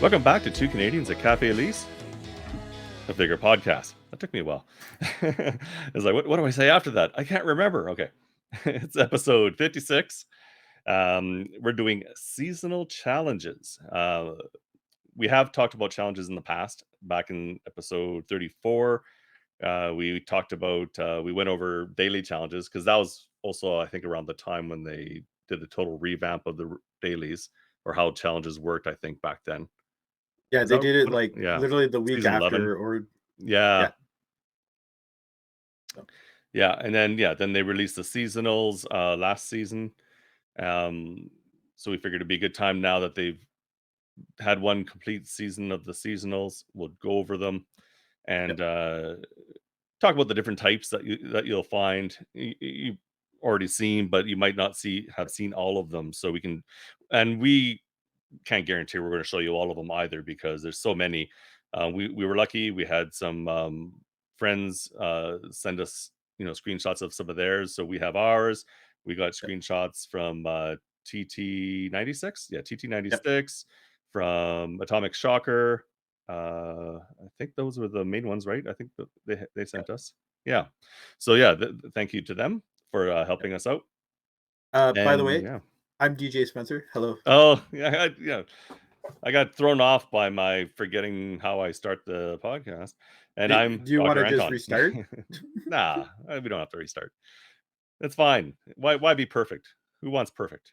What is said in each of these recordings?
Welcome back to Two Canadians at Kafe Lise, a Vigor podcast. That took me a while. It's like, what do I say after that? I can't remember. Okay. It's episode 56. We're doing seasonal challenges. We have talked about challenges in the past. Back in episode 34, we talked about, we went over daily challenges because that was also, I think, around the time when they did the total revamp of the dailies or how challenges worked, I think, back then. Yeah, Is they that did it, what like, yeah, literally the week season 11. after or Yeah, yeah, so yeah, and then they released the seasonals, last season, um, so we figured it'd be a good time now that they've had one complete season of the seasonals, we'll go over them and, yep. talk about the different types that you'll find. You've already seen, but you might not have seen all of them, so we can't guarantee we're gonna show you all of them either because there's so many. We were lucky. We had some friends send us screenshots of some of theirs, so we have ours. We got Yep, screenshots from TT96, yeah, yep. TT96 from Atomic Shocker. I think those were the main ones, right? I think that they Yeah, sent us. Yeah. So yeah, thank you to them for yep. helping us out. By the And way, yeah. I'm DJ Spencer. Hello. Oh yeah, yeah. I got thrown off by my forgetting how I start the podcast, and I'm Do you wanna Dr. just Anton. restart? Nah, we don't have to restart. It's fine. Why be perfect? Who wants perfect?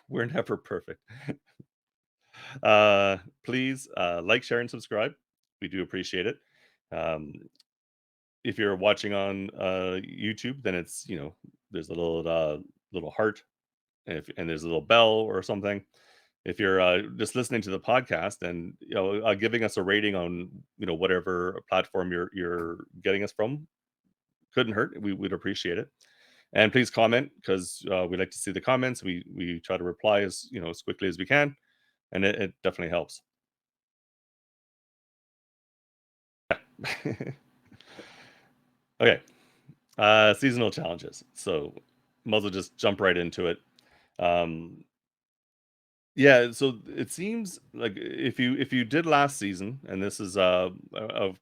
We're never perfect. Please like, share, and subscribe. We do appreciate it. Um, if you're watching on YouTube, then it's there's a little heart, and there's a little bell or something. If you're just listening to the podcast and giving us a rating on whatever platform you're getting us from, couldn't hurt. We'd appreciate it. And please comment because we like to see the comments. We try to reply as quickly as we can, and it definitely helps. Okay, seasonal challenges. So might as well just jump right into it. Um, Yeah, so it seems like if you did last season, and this is of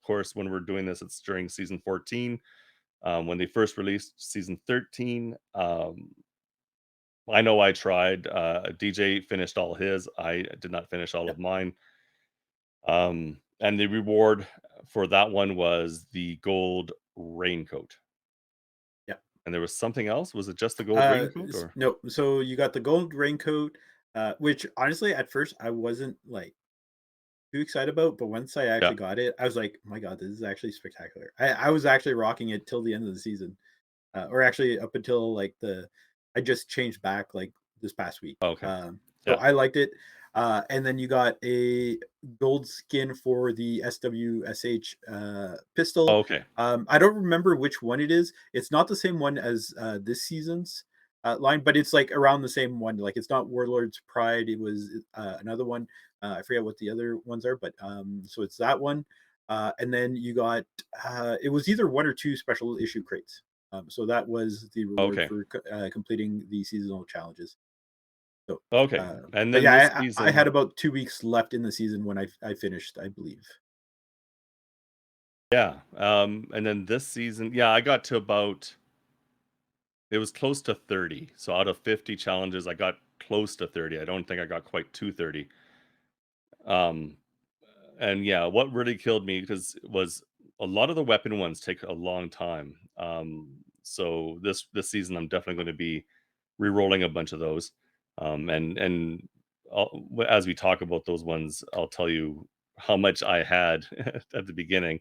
course when we're doing this, it's during season 14. When they first released season 13, I know I tried. DJ finished all his. I did not finish all of Yep, mine. And the reward for that one was the gold raincoat. yep. And there was something else. Was it just the gold raincoat S or? No, so you got the gold raincoat, which honestly, at first, I wasn't, like, too excited about, but once I Yeah. actually got it, I was like, "Oh my god, this is actually spectacular." I was actually rocking it till the end of the season, or actually up until, like, the I just changed back, like, this past week. Okay. So Yeah. I liked it. And then you got a gold skin for the SWSH pistol. Okay. I don't remember which one it is. It's not the same one as this season's line, but it's like around the same one. Like it's not Warlord's Pride. It was another one. I forget what the other ones are, but so it's that one. And then you got it was either one or two special issue crates. So that was the reward Okay. for completing the seasonal challenges. So, Okay. And but then this yeah, I had season, about 2 weeks left in the season when I finished, I believe. yeah, and then this season, yeah, I got to about it was close to 30. So out of 50 challenges, I got close to 30. I don't think I got quite to 30. Um, and yeah, what really killed me because was a lot of the weapon ones take a long time. So this season, I'm definitely going to be re-rolling a bunch of those. And as we talk about those ones, I'll tell you how much I had at the beginning.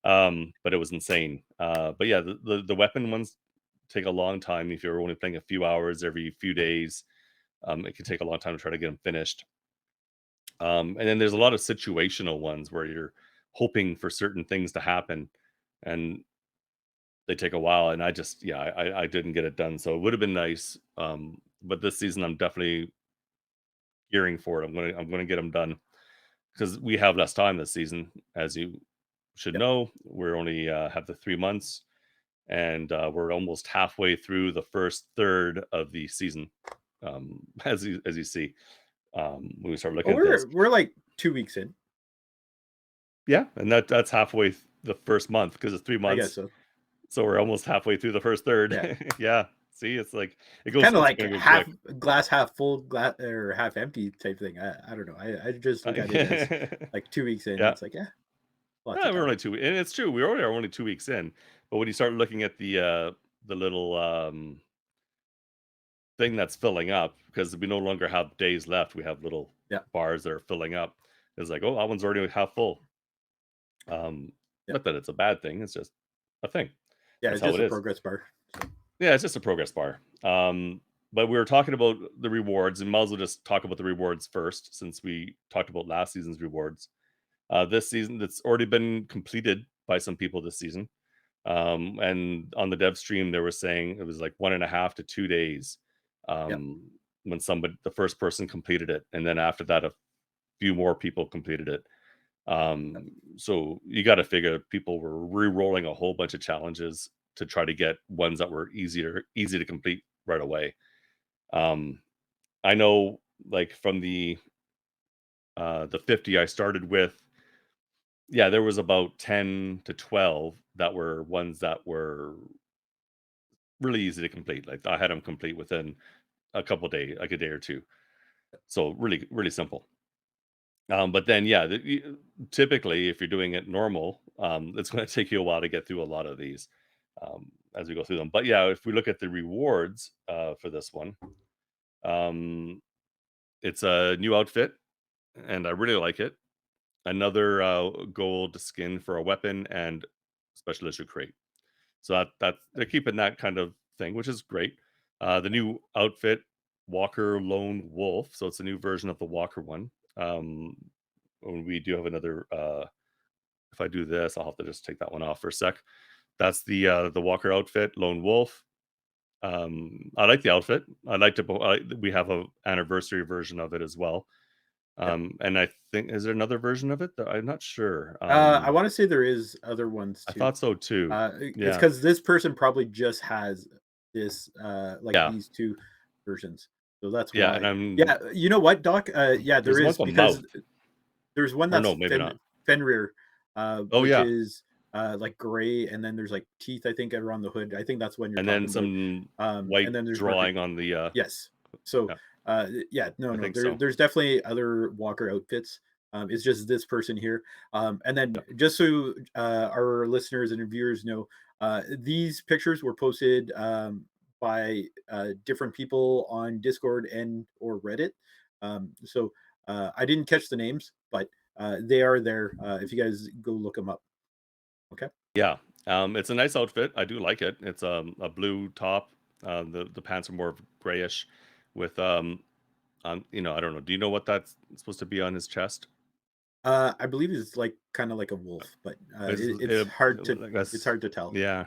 But it was insane. But yeah, the weapon ones take a long time if you're only playing a few hours every few days. It can take a long time to try to get them finished. And then there's a lot of situational ones where you're hoping for certain things to happen, and they take a while. And I just, yeah, I didn't get it done. So it would have been nice. But this season, I'm definitely gearing for it. I'm gonna get them done because we have less time this season, as you should Yep. know. We're only have the 3 months, and we're almost halfway through the first third of the season, as you see. when we start looking Oh, at this. we're like 2 weeks in. Yeah, and that's halfway the first month because it's 3 I guess months, so. so we're almost halfway through the first third. Yeah. Yeah, see, it's like It's kinda it's like gonna go half quick. glass half full, glass or half empty type thing. I don't know. I just look at it as, like, 2 weeks in, Yeah. it's like, "Yeah, lots Yeah, of we're time." only 2 and it's true, we already are only 2 weeks in, but when you start looking at the little, thing that's filling up, because we no longer have days left, we have little Yeah, bars that are filling up. It's like, "Oh, that one's already half full." yeah. Not that it's a bad thing, it's just a thing. Yeah, That's it's how just it a is. progress bar, so Yeah, it's just a progress bar. But we were talking about the rewards, and might as well just talk about the rewards first, since we talked about last season's rewards. This season, that's already been completed by some people this season. And on the dev stream, they were saying it was like 1.5 to 2 days yeah, when the first person completed it, and then after that, a few more people completed it. yeah, So you got to figure people were re-rolling a whole bunch of challenges to try to get ones that were easy to complete right away. Um, I know, like from the 50 I started with, yeah, there was about 10 to 12 that were ones that were really easy to complete. Like I had them complete within a couple days, like a day or two. So really, really simple. But then, yeah, typically, if you're doing it normal, it's going to take you a while to get through a lot of these as we go through them. But yeah, if we look at the rewards for this one, um, it's a new outfit, and I really like it. Another gold skin for a weapon and special issue crate. So that's they're keeping that kind of thing, which is great. The new outfit, Walker Lone Wolf. So it's a new version of the Walker one. We do have another. If I do this, I'll have to just take that one off for a sec. That's the Walker outfit, Lone Wolf. I like the outfit. I like to. We have a anniversary version of it as well. yeah. And I think is there another version of it? I'm not sure. I wanna say there is other ones I too. thought so too. It's Yeah, because this person probably just has this, like, yeah, these 2 versions, so that's yeah. And why. I'm Yeah, you know what, Doc? Yeah, there there's one is, with a mouth, because there's one or that's no, maybe not. Fenrir, Oh which yeah, is, like, gray, and then there's, like, teeth, I think, around the hood. I think that's one you're and then talking about. some And white then there's Market. drawing on the. Yes. So, Yeah, yeah, no, I no, think so. there's definitely other Walker outfits. It's just this person here. And then Yeah, just so our listeners and viewers know, these pictures were posted by different people on Discord and or Reddit. So I didn't catch the names, but they are there if you guys go look them up. Okay. yeah. It's a nice outfit. I do like it. It's a blue top. The pants are more grayish, with I don't know. Do you know what that's supposed to be on his chest? I believe it's like kind of like a wolf, but Like it's that's hard to tell. yeah,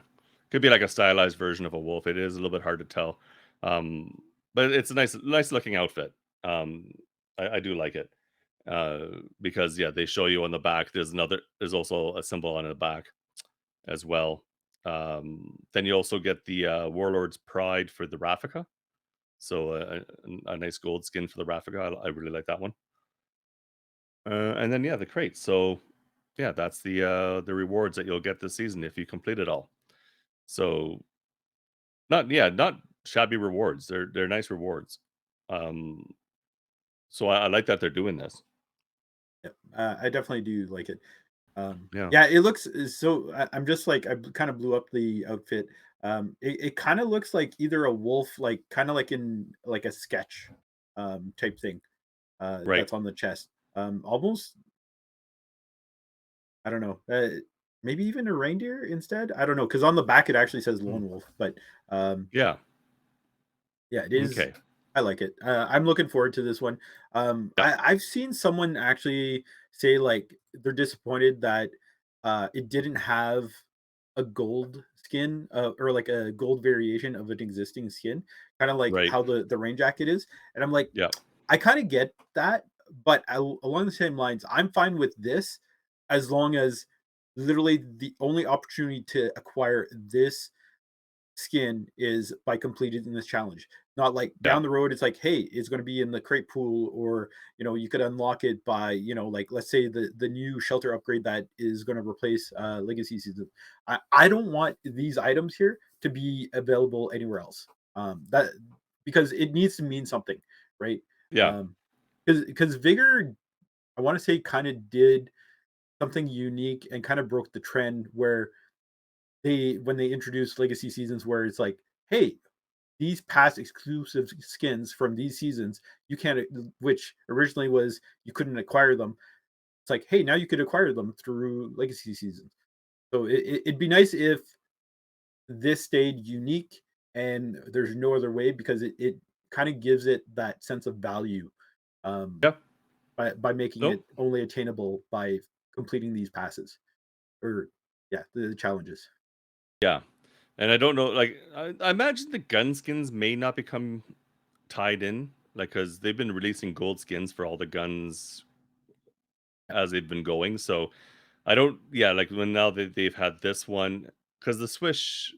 could be like a stylized version of a wolf. It is a little bit hard to tell, but it's a nice looking outfit. Um, I do like it because yeah, they show you on the back. There's also a symbol on the back as well. Then you also get the Warlord's Pride for the Raffica, so a nice gold skin for the Raffica. I really like that one. And then yeah, the crate. So yeah, that's the rewards that you'll get this season if you complete it all. So not shabby rewards. They're nice rewards. Um, so I like that they're doing this. Yeah, I definitely do like it. Yeah. Yeah, it looks so. I'm just like I kind of blew up the outfit. It kind of looks like either a wolf, like kind of like in like a sketch, type thing. Right. That's on the chest. Almost. I don't know. Maybe even a reindeer instead. I don't know because on the back it actually says Mm. lone wolf, but um, Yeah. yeah, it is. Okay. I like it. I'm looking forward to this one. Yeah. I've seen someone actually say like they're disappointed that it didn't have a gold skin or like a gold variation of an existing skin, kind of like Right. how the rain jacket is. And I'm like, Yeah. I kind of get that, but along the same lines, I'm fine with this as long as literally the only opportunity to acquire this skin is by completing this challenge. Not like Yeah. down the road, it's like, hey, it's going to be in the crate pool, or you could unlock it by like let's say the new shelter upgrade that is going to replace Legacy season. I don't want these items here to be available anywhere else. That because it needs to mean something, right? Yeah. Um, because Vigor, I want to say, kind of did something unique and kind of broke the trend where they when they introduced legacy seasons where it's like, hey, these past exclusive skins from these seasons you can't, which originally was you couldn't acquire them. It's like, hey, now you could acquire them through legacy seasons. So it'd be nice if this stayed unique and there's no other way, because it kind of gives it that sense of value, um, Yeah. by making it Nope. only attainable by completing these passes, or yeah, the challenges. Yeah. And I don't know, like I imagine the gun skins may not become tied in, like because they've been releasing gold skins for all the guns Yeah, as they've been going. So I don't, yeah, like when now that they've had this one, because the yeah. Swish,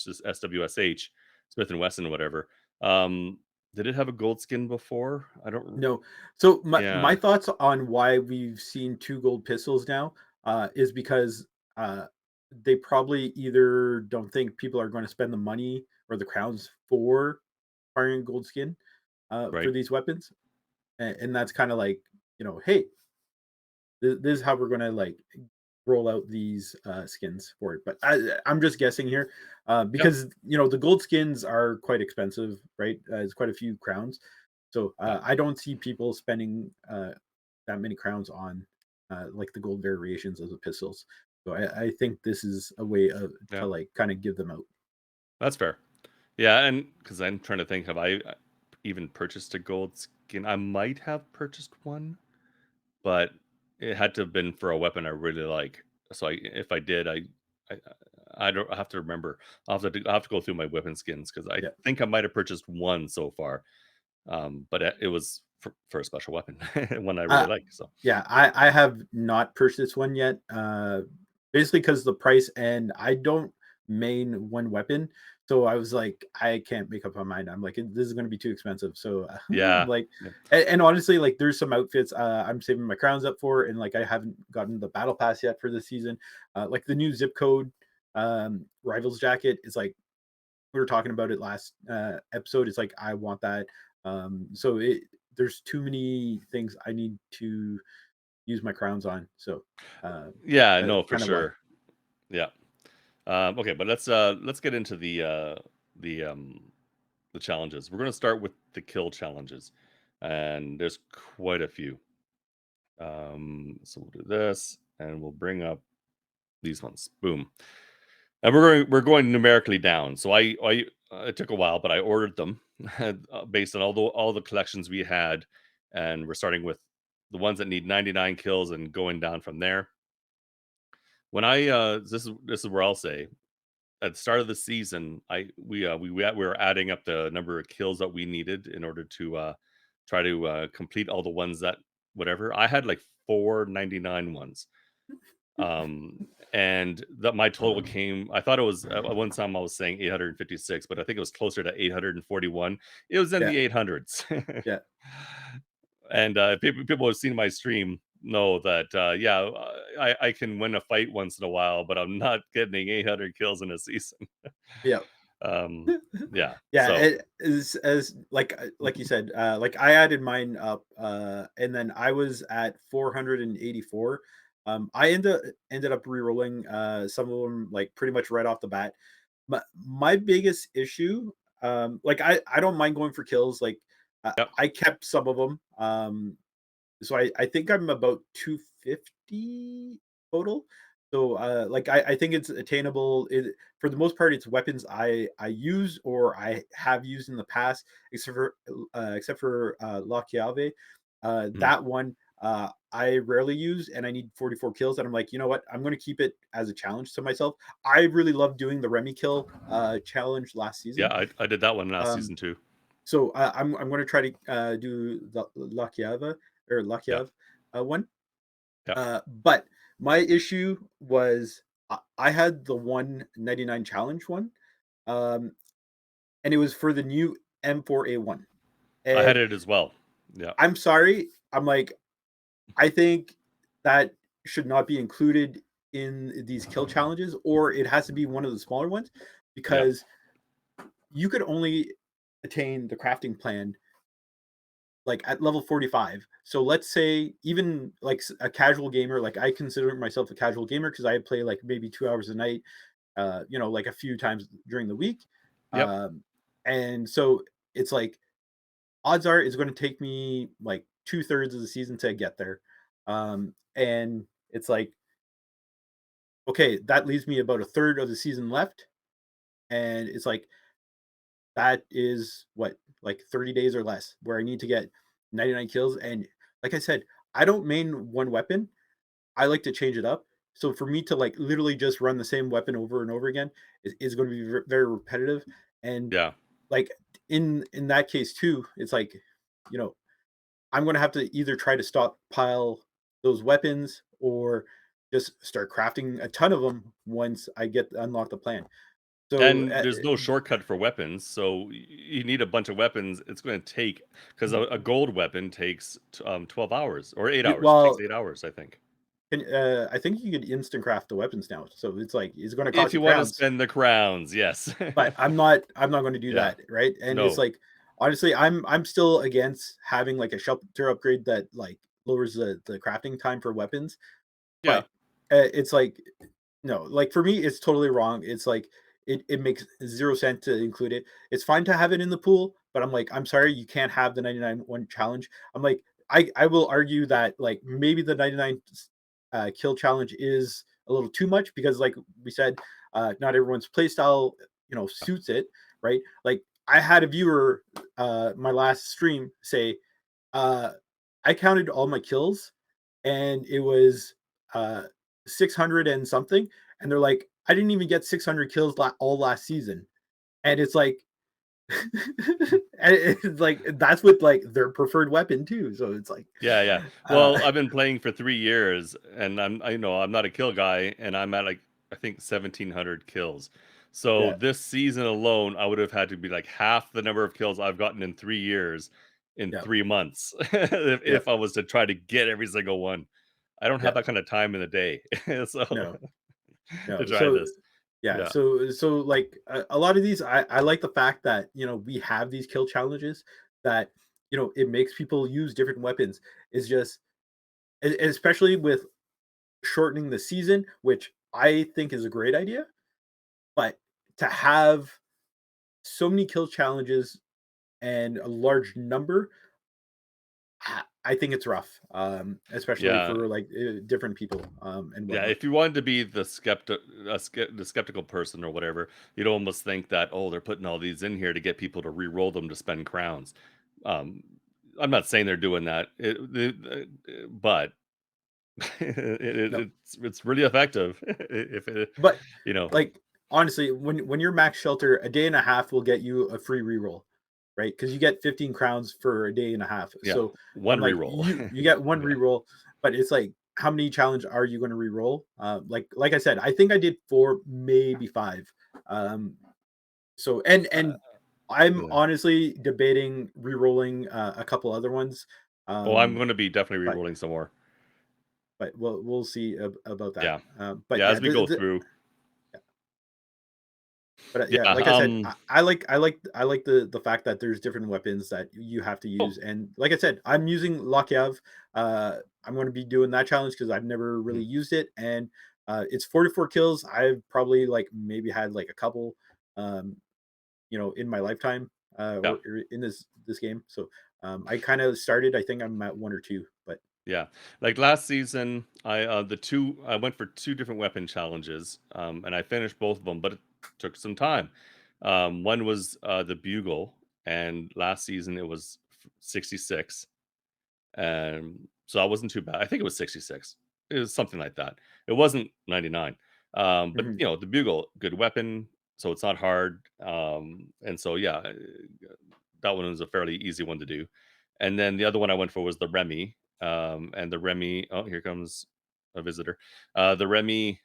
this SWSH, Smith and Wesson, whatever. Um, did it have a gold skin before? I don't. No. So my Yeah. thoughts on why we've seen two gold pistols now is because uh, they probably either don't think people are going to spend the money or the crowns for firing a gold skin for Right. these weapons, and that's kind of like, hey, this is how we're going to like roll out these skins for it. But I'm just guessing here, Yep. because the gold skins are quite expensive, right? It's quite a few crowns, so Yeah. I don't see people spending that many crowns on like the gold variations of the pistols. So I think this is a way to Yeah. like kind of give them out. That's fair. Yeah, and because I'm trying to think, have I even purchased a gold skin? I might have purchased one, but it had to have been for a weapon I really like. So if I did, I, I don't I have to remember. I'll have to go through my weapon skins because I Yeah. think I might have purchased one so far. But it was for a special weapon, one I really Uh, like. So yeah, I have not purchased one yet. Basically because the price, and I don't main one weapon. So I was like, I can't make up my mind. I'm like, this is going to be too expensive. So yeah, like, yeah, and honestly, like, there's some outfits I'm saving my crowns up for, and like I haven't gotten the battle pass yet for this season. Like the new zip code rivals jacket is like, we were talking about it last episode. It's like I want that. So there's too many things I need to use my crowns on. So yeah. that's No, for kind of why. sure. Yeah. Okay, but let's get into the the challenges. We're going to start with the kill challenges, and there's quite a few. So we'll do this, and we'll bring up these ones. Boom, and we're going numerically down. So I it took a while, but I ordered them based on all the collections we had, and we're starting with the ones that need 99 kills and going down from there. When I this is where I'll say at the start of the season, we were adding up the number of kills that we needed in order to try to complete all the ones that whatever. I had like 499 ones. Um and that my total came, I thought it was at one time I was saying 856, but I think it was closer to 841. It was in Yeah, the 800s. yeah, And people who have seen my stream know that yeah, I can win a fight once in a while, but I'm not getting 800 kills in a season. yeah. um yeah, Yeah, so it is as like you said, like I added mine up, and then I was at 484. I ended up re-rolling some of them like pretty much right off the bat. My biggest issue, like I don't mind going for kills. Like yep. I kept some of them. So I think I'm about 250 total. So like I think it's attainable. For the most part, it's weapons I use or I have used in the past, except for La Chiave. Mhm. That one I rarely use, and I need 44 kills. And I'm like, you know what? I'm going to keep it as a challenge to myself. I really love doing the Remy kill challenge last Yeah, season. I did that one last Um, season too. so I'm going to try to do the La Chiave or La Yeah, Chiave one. yeah. But my issue was I had the 199 challenge one, um, and it was for the new M4A1. I had And it as well. Yeah. I'm sorry, I'm like, I think that should not be included in these kill challenges, or it has to be one of the smaller ones Yeah. because you could only attain the crafting plan like at level 45. So let's say even like a casual gamer, like I consider myself a casual gamer because I play like maybe 2 hours a night, like a few times during the week. Yep. Um, and so it's like odds are it's going to take me like 2/3 of the season to get there. And it's like, okay, that leaves me about a third of the season left. And it's like, that is what, like 30 days or less where I need to get 99 kills. And like I said, I don't main one weapon. I like to change it up. So for me to like literally just run the same weapon over and over again is going to be very repetitive. And Yeah. like in that case too, it's like, you know, I'm going to have to either try to stockpile those weapons or just start crafting a ton of them once I get unlock the plan. So And there's no shortcut for weapons, so you need a bunch of weapons. It's going to take because a gold weapon takes 12 hours or 8 hours. It takes well, 8 hours, I think. I think you could instant craft the weapons now. So it's like it's going to If cost you you want to crowns, spend the crowns, yes. but I'm not going to do Yeah. that, right? And it's No. like honestly, I'm still against having like a shelter upgrade that like lowers the crafting time for weapons. Yeah. But it's like no, like for me, it's totally wrong. It's like it makes 0 cent to include it. It's fine to have it in the pool, but I'm like, I'm sorry, you can't have the 99 one challenge. I'm like, I will argue that like maybe the 99 kill challenge is a little too much because like we said, not everyone's playstyle, suits it, right? Like I had a viewer my last stream say, uh I counted all my kills and it was uh 600 and something, and they're like, I didn't even get 600 kills all last season. And it's like and it's like that's with like their preferred weapon too, so it's like Yeah, yeah. uh Well, I've been playing for 3 years, and I know I'm not a kill guy, and I'm at, like, I think 1,700 kills. So, yeah, this season alone, I would have had to be, like, half the number of kills I've gotten in 3 years in yeah, 3 months if yeah, I was to try to get every single one. I don't have yeah, that kind of time in the day, so no, to no. try So this. yeah, Yeah. so like a lot of these, I like the fact that we have these kill challenges that it makes people use different weapons. It's just especially with shortening the season, which I think is a great idea. But to have so many kill challenges and a large number, I think it's rough, especially Yeah. for like different people and Yeah, whatnot. if you wanted to be the skeptical person or whatever, you'd almost think that, "Oh, they're putting all these in here to get people to re-roll them to spend crowns." Um, I'm not saying they're doing that, but No, it's really effective if it but you know like honestly, when you're max shelter, a day and a half will get you a free reroll, right? Because you get 15 crowns for a day and a half. yeah, So I'm one like, re-roll. you get one Yeah. reroll, but it's like, how many challenge are you going to reroll? Like I said, I think I did 4, maybe 5. Um, so and I'm Yeah. honestly debating re-rolling a couple other ones. Oh, I'm Um, gonna be definitely but re-rolling some more. we'll see about that. Yeah. But Yeah, yeah, as we go through. but yeah, Yeah, like I said, I like the fact that there's different weapons that you have to oh, use, and like I said, I'm using Lakiev. I'm going to be doing that challenge because I've never really mhm, used it, and it's 44 kills. I've probably like maybe had like a couple, um, in my lifetime, yeah. or in this game. So I kind of started. I think I'm at 1 or 2, but Yeah. Like last season, I went for 2 different weapon challenges, and I finished both of them, but it took some time. One was, the bugle, and last season it was 66, so I wasn't too bad. I think it was 66. It was something like that. It wasn't 99. But, mhm. the bugle, good weapon, so it's not hard, and so, yeah, that one was a fairly easy one to do. And then the other one I went for was the Remy, and the Remy oh, here comes a visitor. The Remy,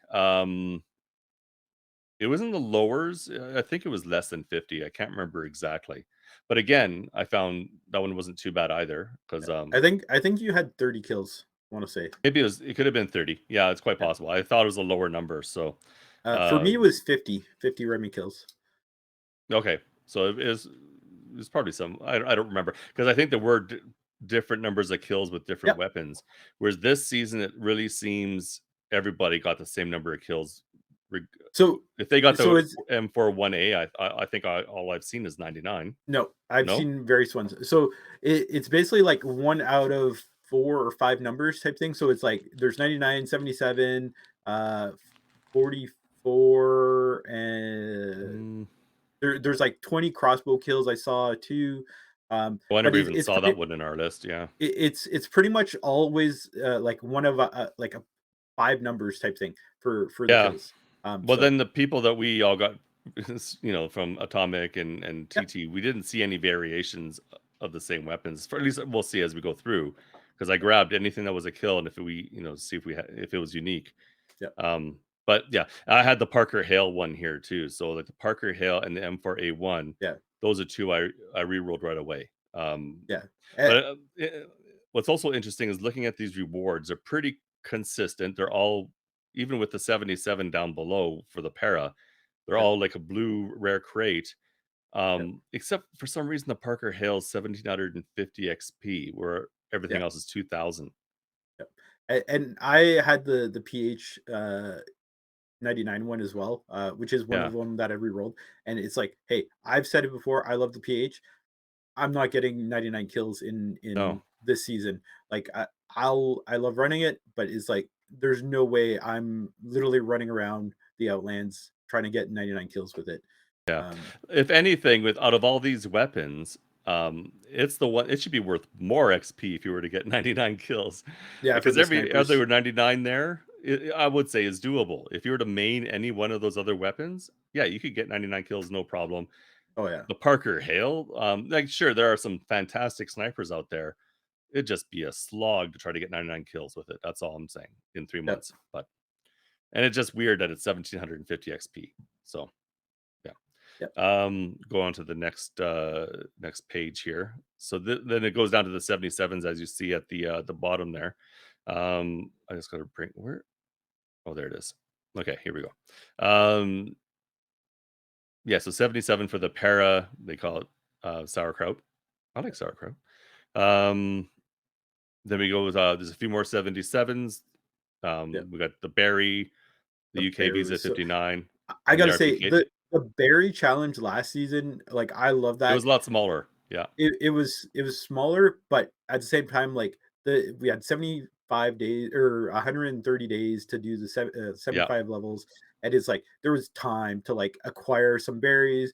It was in the lowers. I think it was less than 50. I can't remember exactly. But again, I found that one wasn't too bad either because I think you had 30 kills, I wanna say. maybe it could have been 30. Yeah, it's quite Yeah. possible. I thought it was a lower number. So, For me, it um, was 50 Remy kills. okay. So it's probably some. I don't remember because I think there were different numbers of kills with different Yep. weapons. Whereas this season, it really seems everybody got the same number of kills. reg- So If they got so the it's M41A, I think all I've seen is 99. no, I've No. seen various ones. So it's basically like 1 out of 4 or 5 numbers type thing. So it's like there's 99, 77, 44, and Mm. there's like 20 crossbow kills I saw too. Oh, I But never it's even it's saw that pretty one in our list. Yeah. it's pretty much always like one of like a 5 numbers type thing for the Yeah. kills. Well, So then the people that we all got, from Atomic and yep, TT, we didn't see any variations of the same weapons. For at least we'll see as we go through, because I grabbed anything that was a kill, and if we, see if it was unique. yep, But yeah, I had the Parker Hale one here too. So like the Parker Hale and the M4A1, yeah, those are two I re-rolled right away. yeah. Eh, But what's also interesting is looking at these rewards. They're pretty consistent. They're all, even with the 77 down below for the para, they're yep, all like a blue rare crate. yep, Except for some reason the Parker Hale's 1750 XP, where everything yeah. else is 2000. Yep. And I had the PH 99 one as well, which is one Yeah. of them that I re-rolled. And it's like, hey, I've said it before. I love the PH. I'm not getting 99 kills in No. this season. Like I love running it, but it's like there's no way I'm literally running around the Outlands trying to get 99 kills with it. Yeah. Um, If anything, with out of all these weapons, it's the one it should be worth more XP if you were to get 99 kills. yeah, for Because the every snipers. other 99 there, I would say is doable. If you were to main any one of those other weapons, yeah, you could get 99 kills, no problem. Oh yeah, The Parker Hale, like sure, there are some fantastic snipers out there. It'd just be a slog to try to get 99 kills with it. That's all I'm saying in 3 yep, months. But and it's just weird that it's 1750 XP. So yeah. yep, Go on to the next page here. So then it goes down to the 77s as you see at the bottom there. I just got to bring where. Oh, there it is. Okay, here we go. Yeah, so 77 for the para. They call it sauerkraut. I like sauerkraut. Um, then we go with there's a few more 77s. yep. We got the berry, the The UK bear visa was so 59, I and the gotta say, RPK. the berry challenge last season, like, I love It that. was a lot smaller. Yeah, It was smaller, but at the same time, like, we had 75 days or 130 days to do the 75 levels, and it's like, there was time to, like, acquire some berries,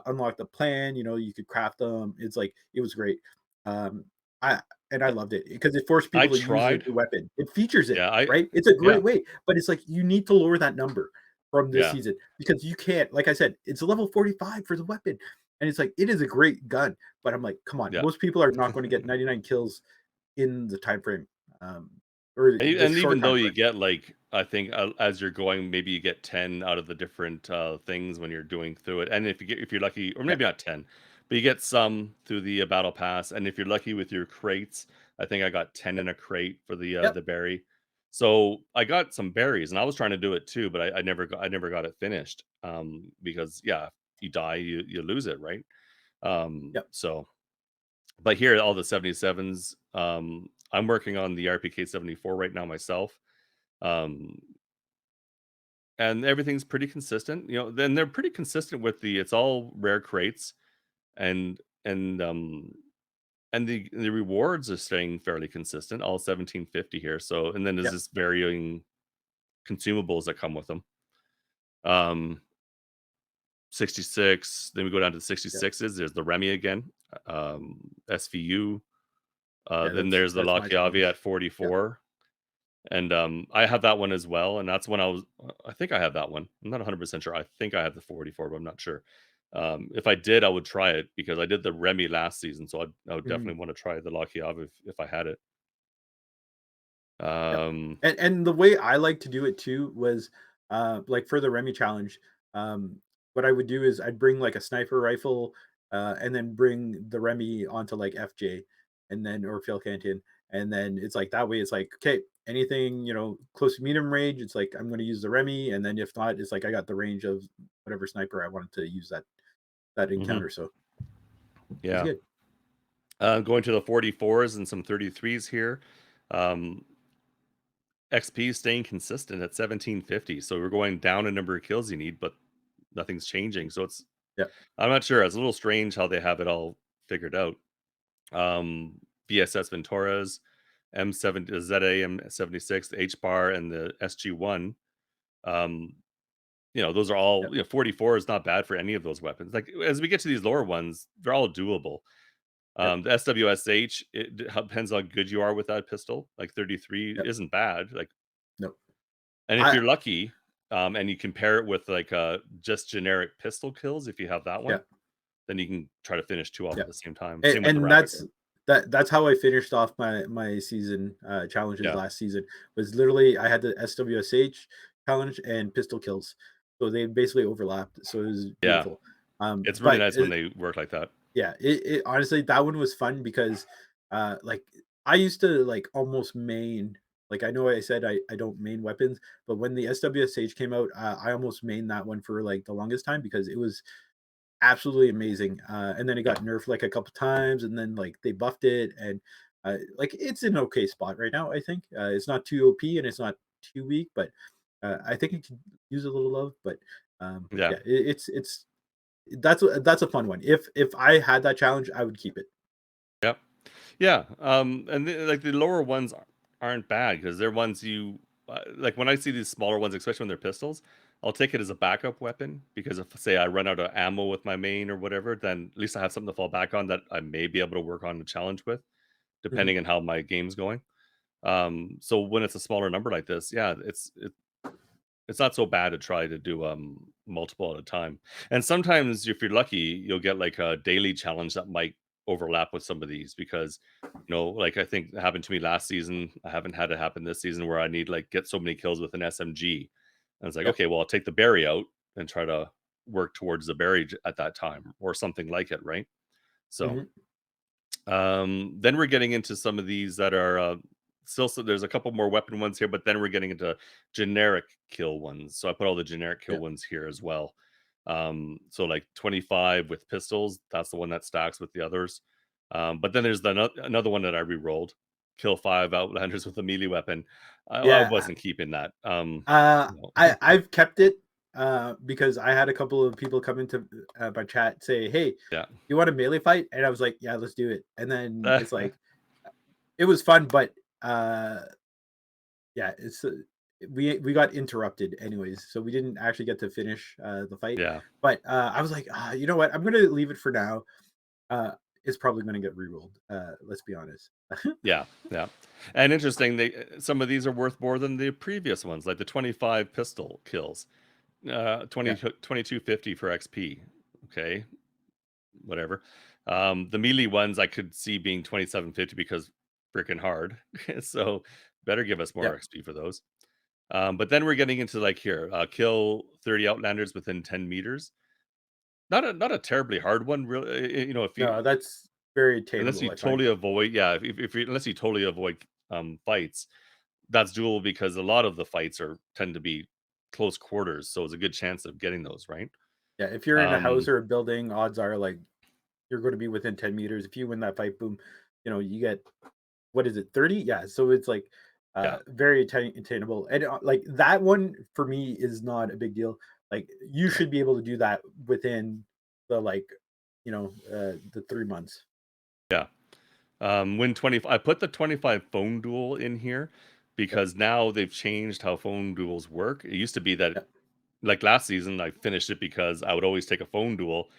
unlock the plan, you could craft them, it's like, it was great. Um, I and I yeah. loved it because it forced I people to use the tried. the weapon. It features it, Yeah, I right? It's a yeah, great way, but it's like, you need to lower that number from this yeah, season because you can't like I said, it's a level 45 for the weapon, and it's like, it is a great gun, but I'm like, come on, yeah. most people are not going to get 99 kills in the time frame, um, or the And short even though time you frame. get, like, I think, as you're going, maybe you get 10 out of the different, things when you're doing through it, and if you're lucky or Yeah, maybe not 10, but you get some through the, battle pass, and if you're lucky with your crates, I think I got 10 yep, in a crate for yep, the berry. So, I got some berries, and I was trying to do it too, but I never got it finished, because, yeah, if you die, you lose it, right? yep, So but here, all the 77s, I'm working on the RPK 74 right now myself. Um, and everything's pretty consistent. Then they're pretty consistent with it's all rare crates and and um and the rewards are staying fairly consistent, all 1750 here. So and then there's yep, this varying consumables that come with them. Um 66, then we go down to the yep, 66s. There's the Remy again, SVU. yeah, Then that's there's the that's my Lakiavi at challenge. Yep, 44. And, I have that one as well, and that's when I think I have that one. I'm not 100% sure. I think I have the 44, but I'm not sure. If I did, I would try it because I did the Remy last season, so I would mhm, definitely wanna try the Lucky Ave if I had it. yep, Um, and the way I like to do it too was, like, for the Remy challenge, what I would do is I'd bring like a sniper rifle, and then bring the Remy onto like FJ, and then or Phil Canton, and then it's like that way. It's like okay, anything close to medium range, it's like I'm going to use the Remy, and then if not, it's like I got the range of whatever sniper I wanted to use that Hmm. encounter. So it's Yeah. good. Going to the 44s and some 33s here. Um, XP staying consistent at 1750. So we're going down a number of kills you need, but nothing's changing. So Yeah, I'm not sure. It's a little strange how they have it all figured out. VSS Venturas, M7, ZA M76, the H bar, and the SG1. Um, those are yeah, all, 44 is not bad for any of those weapons. Like as we get to these lower ones, they're all doable. yeah, The SWSH, depends how good you are with that pistol. Like 33 yeah. isn't bad. Like, No, and if I you're lucky, and you compare it with like just generic pistol kills, if you have that yeah, one, then you can try to finish two off yeah. at the same time. and, Same with the and rapid that's gun. that's how I finished off my season challenges Yeah, last season. Was literally I had the SWSH challenge and pistol kills, so they basically overlapped. So it was yeah. beautiful. It's really But nice when they work like that. yeah, it honestly that one was fun because like I used to like almost main. Like I know I said I don't main weapons, but when the SWSH came out, I almost main that one for like the longest time because it was absolutely amazing. And then it Yeah, got nerfed like a couple times, and then like they buffed it, and like it's in an okay spot right now. I think it's not too OP and it's not too weak, but I think it could use a little love. But yeah. yeah, it's that's a fun one. If I had that challenge, I would keep it. Yep. Yeah, and like the lower ones aren't bad because they're ones like when I see these smaller ones, especially when they're pistols, I'll take it as a backup weapon because if say I run out of ammo with my main or whatever, then at least I have something to fall back on that I may be able to work on the challenge with, Mhm, depending on how my game's going. So when it's a smaller number like this, yeah, it's not so bad to try to do multiple at a time. And sometimes if you're lucky, you'll get like a daily challenge that might overlap with some of these because like I think it happened to me last season. I haven't had it happen this season where I need like get so many kills with an SMG. And it's like, yeah, okay, well, I'll take the berry out and try to work towards the berry at that time or something like it, right? So mhm, then we're getting into some of these that are still, so there's a couple more weapon ones here, but then we're getting into generic kill ones. So I put all the generic kill yeah, ones here as well. So like 25 with pistols, that's the one that stacks with the others. But then there's another one that I re-rolled, kill 5 outlanders with a melee weapon. I yeah. wasn't keeping that. I've kept it because I had a couple of people come into my chat say, "Hey, Yeah. you want a melee fight?" And I was like, "Yeah, let's do it." And then it's like it was fun, but uh, yeah, it's we got interrupted anyways, so we didn't actually get to finish the fight. Yeah. But I was like, you know what? I'm gonna leave it for now. Uh, it's probably gonna get rerolled. Let's be honest. Yeah, yeah. And interesting, some of these are worth more than the previous ones, like the 25 pistol kills. 20 Yeah, 2250 for XP. Okay, whatever. The melee ones I could see being 2750 because freaking hard. So better give us yeah. more XP for those. But then we're getting into like here, kill 30 outlanders within 10 meters. Not a terribly hard one, really. If you No, that's very unless you attainable. I find. totally avoid, yeah, if you unless you totally avoid fights, that's doable because a lot of the fights tend to be close quarters, so it's a good chance of getting those, right? Yeah, if you're in a house Um, or a building, odds are like you're going to be within 10 meters. If you win that fight, boom, you get what is it, 30? Yeah, so it's like yeah, very attainable. And like that one for me is not a big deal. Like you no, should be able to do that within the the 3 months. yeah. When 20, I put the 25 phone duel in here Yep. because now they've changed how phone duels work. It used to be that, Yep. like last season, I finished it because I would always take a phone duel,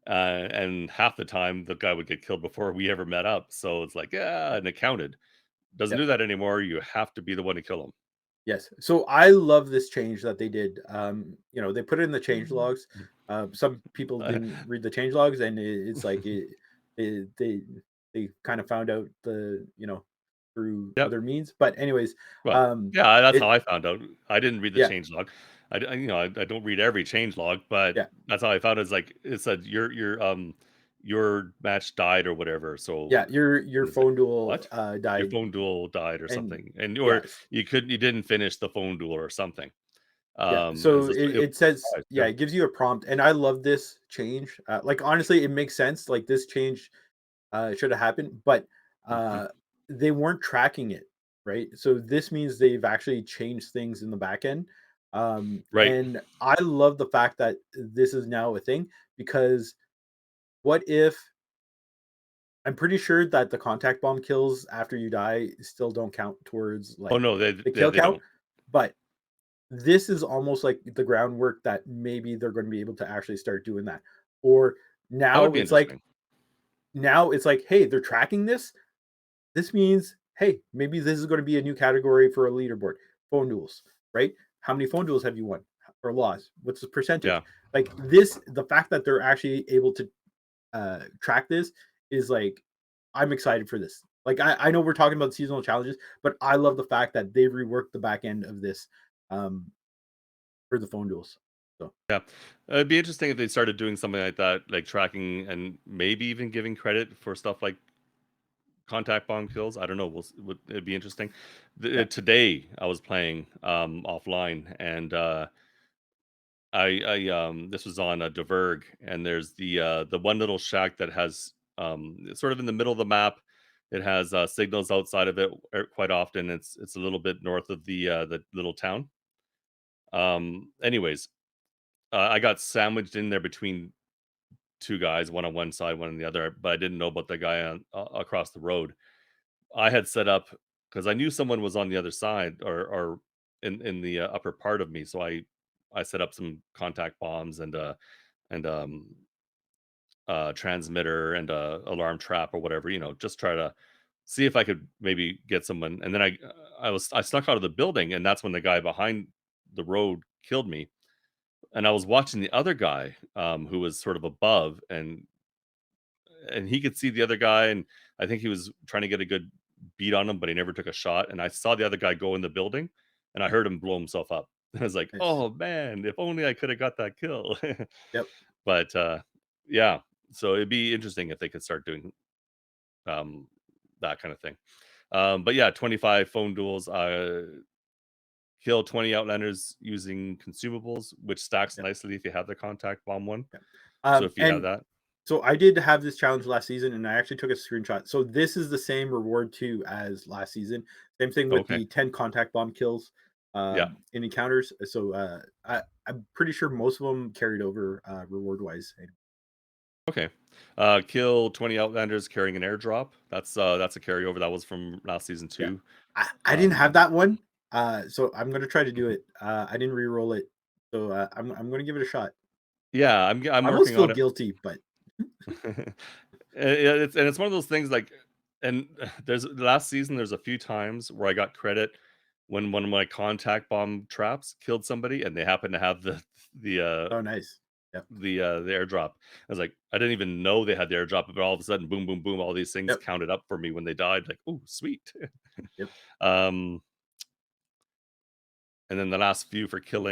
and half the time the guy would get killed before we ever met up. So it's like, yeah, and it counted. Doesn't do Yep. that anymore. You have to be the one to kill Yes. So I love this change that they did. They put it in the change him. logs. Some people didn't read the change logs, and it's like they kind of found out through Yep. other means. But anyways, Well, um, yeah, that's how it I found out. I didn't read the yeah, change log. I don't read every change log, but Yeah, that's how I found it. Is like it said your match died or whatever. So yeah. Your it's like, phone duel what? Your died, phone duel died or and something, and or yes, you didn't finish the phone duel or something. yeah. And So so it, it it says, was yeah, too. it gives you a prompt, and I love this change. Like honestly, it makes sense. Like this change should have happened, but Mhm. uh, they weren't tracking it, right? So this means they've actually changed things in the back end. Right. And I love the fact that this is now a thing because what if I'm pretty sure that the contact bomb kills after you die still don't count towards Oh like no, the kill they count, don't. but this is almost like the groundwork that maybe they're going to be able to actually start doing that. Or That would now be it's like interesting. hey, they're tracking this. This means, hey, maybe this is going to be a new category for a leaderboard. Phone duels, right? How many phone duels have you won or lost? What's the percentage? Yeah. Like this, the fact that they're actually able to track this is like, I'm excited for this. Like I know we're talking about seasonal challenges, but I love the fact that they've reworked the back end of this um, for the phone duels. So Yeah. It'd be interesting if they started doing something like that, like tracking and maybe even giving credit for stuff like contact bomb kills. I don't know. It'd be interesting. yeah, Today I was playing offline, and this was on a Diverg, and there's the one little shack that has it's sort of in the middle of the map. It has signals outside of it quite often. It's a little bit north of the little town. Anyways, I got sandwiched in there between two guys, one on one side, one on the other, but I didn't know about the guy across the road. I had set up because I knew someone was on the other side or in the upper part of me, so I set up some contact bombs and transmitter and alarm trap or whatever, just try to see if I could maybe get someone. And then I snuck out of the building, and that's when the guy behind the road killed me. And I was watching the other guy, who was sort of above, and he could see the other guy, and I think he was trying to get a good beat on him, but he never took a shot. And I saw the other guy go in the building, and I heard him blow himself up. I was like, nice. "Oh man, if only I could have got that kill." Yep. But yeah, so it'd be interesting if they could start doing um, that kind of thing. But yeah, 25 phone duels. Kill 20 outlanders using consumables, which stacks Yep. nicely if you have the contact bomb one. Yep. So if you have And that, so I did have this challenge last season, and I actually took a screenshot. So this is the same reward too as last season. Same thing with okay, the 10 contact bomb kills yeah. in encounters. So I'm pretty sure most of them carried over reward wise. Okay. Kill 20 Outlanders carrying an airdrop. That's a carryover. That was from last season Yeah, too. I didn't have Um, that one, so I'm gonna try to do mhm. it. I didn't re-roll it, so I'm gonna give it a shot. Yeah, I'm I almost working feel on it. guilty, but Yeah, it's one of those things like, and there's last season there's a few times where I got credit when one of my contact bomb traps killed somebody and they happened to have the uh oh, nice. Yep, the airdrop. I was like, I didn't even know they had the airdrop, but all of a sudden, boom, boom, boom, all these things yep, counted up for me when they died. Like, oh, sweet. yep, um, and then the last few for kill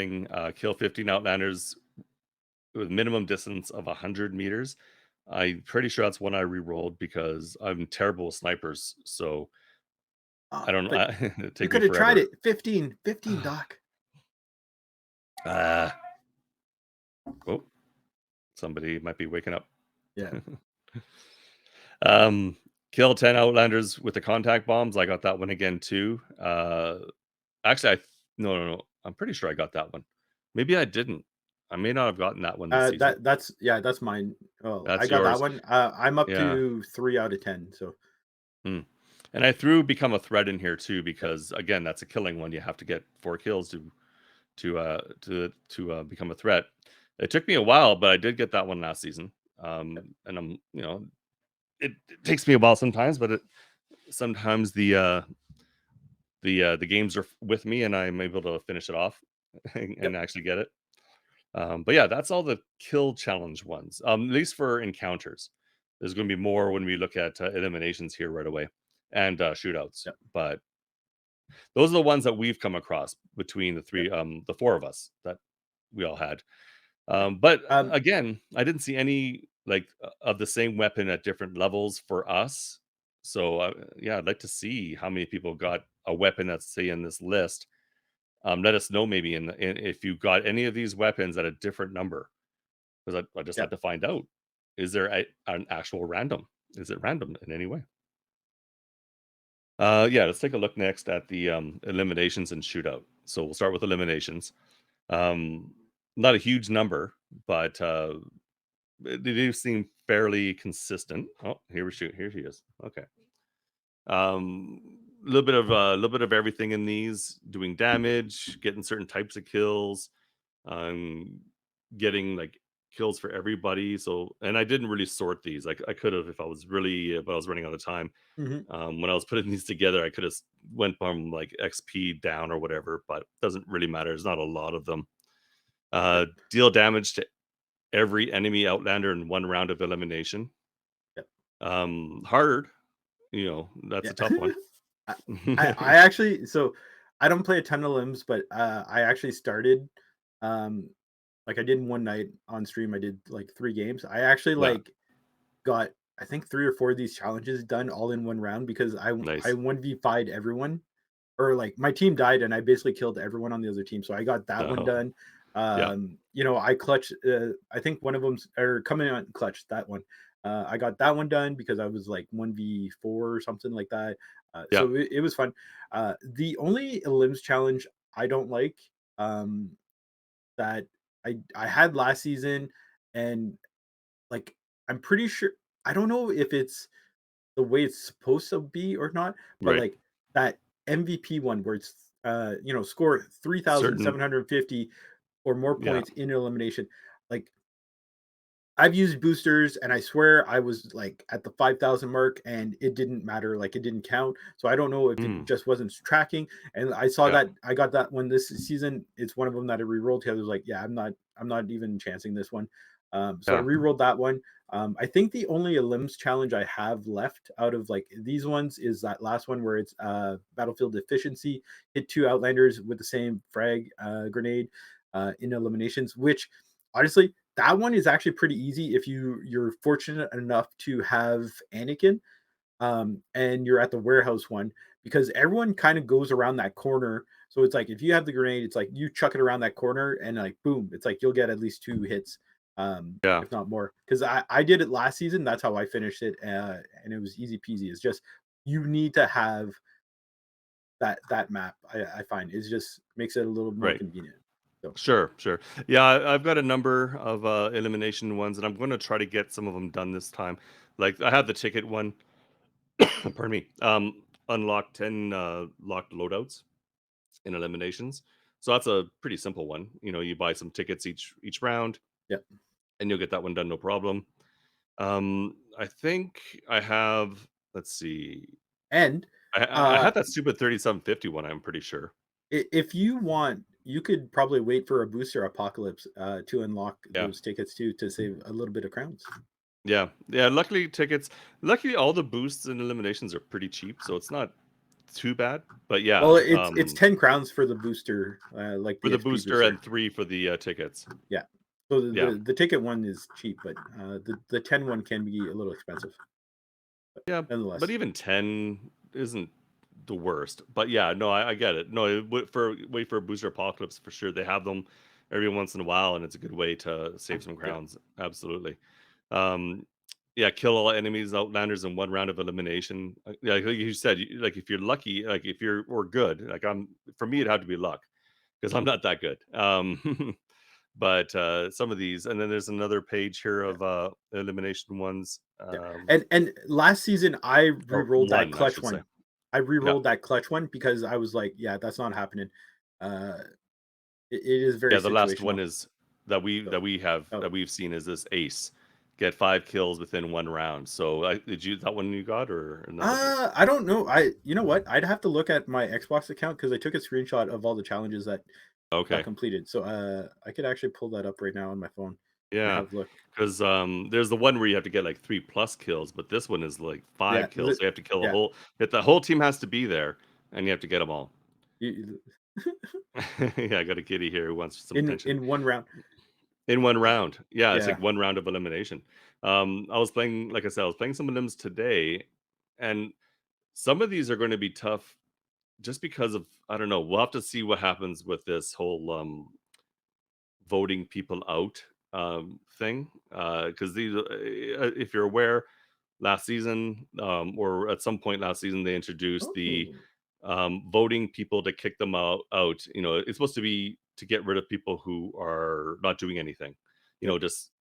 15 Outlanders with minimum distance of 100 meters. I'm pretty sure that's one I re-rolled because I'm terrible with snipers. So I don't know. but It'd you take me could have tried forever. it. 15, Doc. Ah, oh, somebody might be waking up. Yeah, um, kill 10 Outlanders with the contact bombs. I got that one again too. Actually, no, no, no. I'm pretty sure I got that one. Maybe I didn't. I may not have gotten that one this season. that's yeah, that's mine. Oh, I That's got that yours. one. I'm up Yeah. to 3 out of 10. So Mm. And I threw become a threat in here too yep, because again, that's a killing one. You have to get 4 kills to become a threat. It took me a while, but I did get that one last season. yep, And it takes me a while sometimes, but sometimes the games are with me and I'm able to finish it off and yep, actually get it. But yeah, that's all the kill challenge ones. At least for encounters. There's going to be more when we look at eliminations here right away and shootouts. yep, But those are the ones that we've come across between yep. the four of us that we all had. But Um, again, I didn't see any like of the same weapon at different levels for us. So yeah, I'd like to see how many people got a weapon that's say in this list. Let us know maybe if you got any of these weapons at a different number, because I just yeah. like to find out. Is there an actual random? Is it random in any way? Yeah, let's take a look next at the eliminations and shootout. So we'll start with eliminations. Um, Not a huge number, but they do seem fairly consistent. Oh, here we shoot. Here she is. Okay. A little bit of everything in these, doing damage, getting certain types of kills, um, getting like kills for everybody. So, and I didn't really sort these. Like I could have if I was really, but I was running out of time. Mhm. When I was putting these together, I could have went from like XP down or whatever, but it doesn't really matter. There's not a lot of them. Yep. Deal damage to every enemy outlander in one round of elimination. Yep. Hard, that's Yeah. a tough one. I I actually, so I don't play a ton of limbs, but, I actually started, um, like, I did in one night on stream, I did, like, 3 games. I actually, Yeah, like, got, I think 3 or 4 of these challenges done all in 1 round because I nice. 1v5'd everyone, or, like, my team died and I basically killed everyone on the other team, so I got that one Oh, done. yeah, I clutch, I think one of them's or coming on clutch, that one. I got that one done because I was, like, 1v4 or something like that. yeah, So it was fun. The only limbs challenge I don't like, um, that I had last season, and, like, I'm pretty sure, I don't know if it's the way it's supposed to be or not, but, right. like, that MVP one where it's, score Certain, 3,750 or more yeah, points in elimination. Like, I've used boosters and I swear I was, like, at the 5,000 mark and it didn't matter, like, it didn't count. So I don't know if it mm, just wasn't tracking. And I saw yeah, that I got that one this season. It's one of them that I re-rolled because I was like, yeah, I'm not even chancing this one. So I yeah, re-rolled that one. I think the only limbs challenge I have left out of, like, these ones is that last one where it's battlefield efficiency, hit 2 outlanders with the same frag grenade in eliminations, which honestly, that one is actually pretty easy if you're fortunate enough to have Anakin, and you're at the warehouse one, because everyone kind of goes around that corner. So it's like if you have the grenade, it's like you chuck it around that corner and, like, boom, it's like you'll get at least 2 hits, yeah, if not more. Because I did it last season. That's how I finished it, and it was easy peasy. It's just you need to have that map. I find it just makes it a little more right. convenient. So Sure, sure. Yeah, I've got a number of elimination ones, and I'm going to try to get some of them done this time. Like I have the ticket one. Pardon me. Unlock 10 locked loadouts in eliminations. So that's a pretty simple one. You buy some tickets each round, yeah, and you'll get that one done no problem. I think I have. Let's see. and I uh had that stupid 3750 one. I'm pretty sure. If you want, you could probably wait for a booster apocalypse to unlock Yeah, those tickets too, to save a little bit of crowns. yeah, yeah. Luckily, tickets. Luckily, all the boosts and eliminations are pretty cheap, so it's not too bad. But yeah, Well, it's 10 crowns for the booster, like for the the XP booster booster. and 3 for the tickets. Yeah. So Yeah, the ticket one is cheap, but the 10 one can be a little expensive, but yeah. But nonetheless. even 10 isn't the worst. But yeah, no, I get it. No, wait for a booster apocalypse for sure. They have them every once in a while, and it's a good way to save some Yeah. crowns. Absolutely. Um, yeah, kill all enemies, outlanders in one round of elimination. Yeah, like you said, like if you're lucky, like if you're or good, like for me, it had to be luck because I'm not that good. But some of these, and then there's another page here Yeah. of elimination ones. Yeah. And last season I Or re-rolled that one, I clutch should say. one. I Yeah, re-rolled that clutch one because I was like, yeah, that's not happening. Uh it is very yeah. The last one situational. is that we So, that we have oh, that we've seen is this ace get 5 kills within one round. So did you that one you got or another? I don't know. You know what? I'd have to look at my Xbox account because I took a screenshot of all the challenges that got Okay. completed. So I could actually pull that up right now on my phone and Yeah, have a look. because there's the one where you have to get, like, 3 plus kills, but this one is, like, Yeah, 5 kills, so you have to kill a yeah. whole if the whole team has to be there, and you have to get them all. Yeah, I got a kitty here who wants some in attention. in one round. In 1 round. Yeah, it's Yeah. like 1 round of elimination. I was playing like I said, I was playing some of them today, and some of these are gonna be tough just because of I don't know, we'll have to see what happens with this whole, voting people out, thing, because these, if you're aware, last season, or at some point last season, they introduced the Oh, voting people to kick them out. You know, it's supposed to be to get rid of people who are not doing anything. You yep, know, just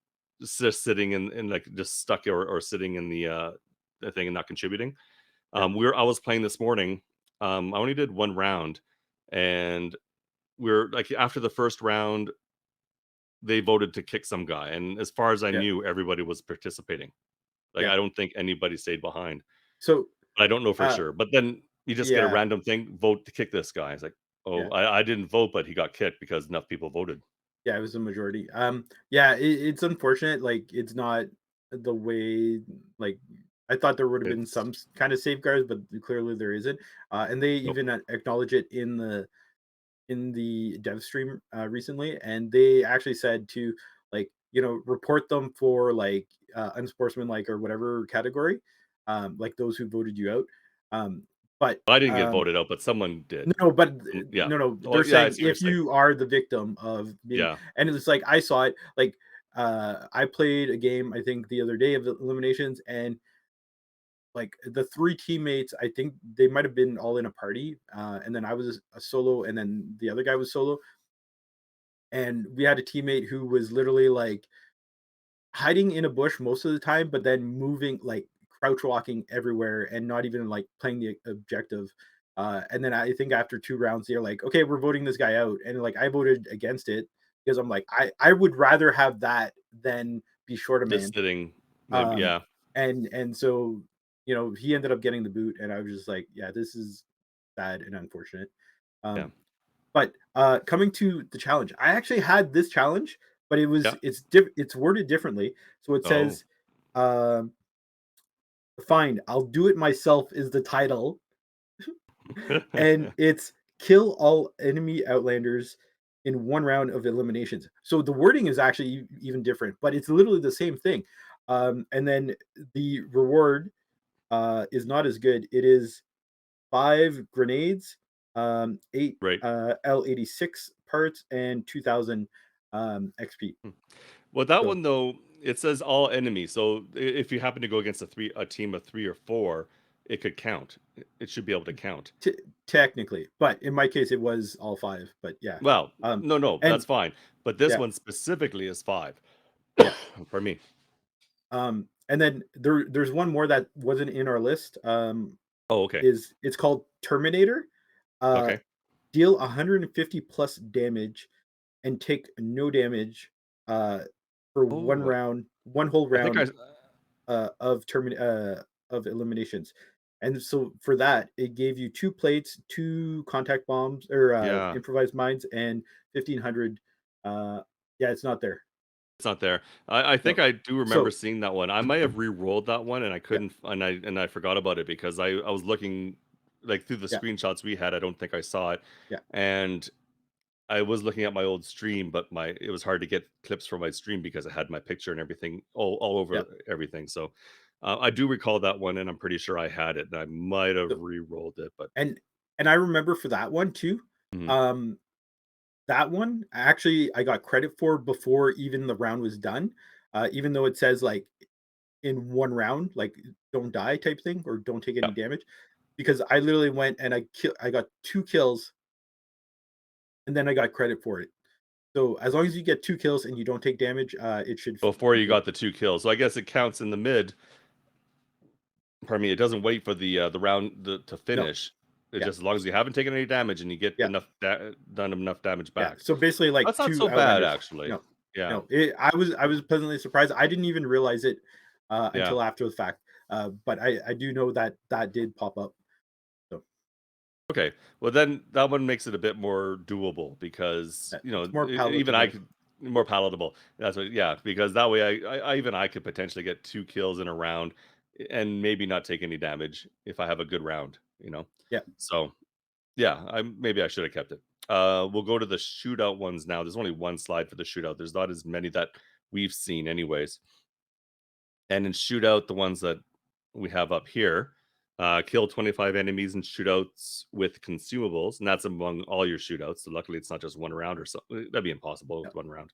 sitting in like just stuck or sitting in the thing and not contributing. yep, I was playing this morning. I only did 1 round, and we're like after the first round, they voted to kick some guy, and as far as I yeah, knew, everybody was participating. Like, yeah. I don't think anybody stayed behind. So, But I don't know for uh, sure. But then you just get a yeah, random thing, vote to kick this guy. It's like, "Oh, yeah. I didn't vote, but he got kicked because enough people voted." Yeah, it was the majority. Yeah, it's unfortunate. Like, it's not the way. Like, I thought there would have been It's some kind of safeguards, but clearly there isn't. And they nope. even acknowledge it in the dev stream recently, and they actually said to like report them for like unsportsmanlike or whatever category, like those who voted you out. Um, but I didn't get um, voted out, but someone did. no, but Yeah. no, Oh, they're yeah, I saying see what you're if saying. you are the victim of being, Yeah. and it's like I saw it, like I played a game I think the other day of eliminations, and like the three teammates, I think they might have been all in a party, and then I was a solo, and then the other guy was solo, and we had a teammate who was literally like hiding in a bush most of the time, but then moving like crouch walking everywhere and not even like playing the objective. And then I think after 2 rounds, they're like, okay, we're voting this guy out. And like I voted against it because I'm like, I would rather have that than be short a Just man. sitting. Um, Yeah. and so he ended up getting the boot, and I was just like, yeah, this is sad and unfortunate. Yeah. Um, but, coming to the challenge, I actually had this challenge, but Yeah. it's worded differently. So it Oh. says, um, "Fine, I'll do it myself" is the title, and it's kill all enemy outlanders in 1 round of eliminations. So the wording is actually even different, but it's literally the same thing. And then the reward, is not as good. It is 5 grenades, 8 Right. L86 parts, and 2000 XP. Well, that So one though, it says all enemies. So if you happen to go against a team of 3 or 4, it could count. It should be able to count. t- technically, but in my case, it was all 5. But yeah, Well, um, no, and that's fine. But this yeah, one specifically is 5. yeah. Pardon me. And then there's one more that wasn't in our list. Oh, okay. Is it's called Terminator. Uh, Okay. Deal 150 plus damage and take no damage for Oh, one whole I think I round of eliminations. And so for that, it gave you 2 plates, 2 contact bombs or yeah, improvised mines, and 1,500. Uh, yeah, it's not there. it's not there. I think No. I do remember So seeing that one. I might have re-rolled that one and I yeah, couldn't and I forgot about it because I was looking like through the yeah, screenshots we had. I don't think I saw it. yeah. And I was looking at my old stream, but my it was hard to get clips from my stream because it had my picture and everything all Yeah. over everything. So I do recall that one, and I'm pretty sure I had it. And I might have So, re-rolled it, but and I remember for that one too. mhm. Um, that one actually I got credit for before even the round was done. Even though it says like in 1 round, like don't die type thing or don't take Yeah. any damage, because I literally went and I got 2 kills, and then I got credit for it. So as long as you get 2 kills and you don't take damage, it should Before be you good. got the 2 kills, so I guess it counts in the mid. Pardon me. It doesn't wait for the round to No, finish. It yeah, just as long as you haven't taken any damage and you get yeah, done enough damage yeah. back. So basically, like That's not so two bad, Outlanders. actually. No, Yeah. no. I was pleasantly surprised. I didn't even realize it Yeah. until after the fact. But I do know that that did pop up. So Okay. Well, then that one makes it a bit more doable because, it's more even I palatable. could more palatable. That's what, yeah, because that way even I could potentially get 2 kills in a round and maybe not take any damage if I have a good round. Yeah. So, yeah, maybe I should have kept it. We'll go to the shootout ones now. There's only one slide for the shootout. There's not as many that we've seen, anyways. And in shootout, the ones that we have up here, kill 25 enemies in shootouts with consumables, and that's among all your shootouts. So luckily, it's not just one round or something. That'd be impossible with Yep. one round.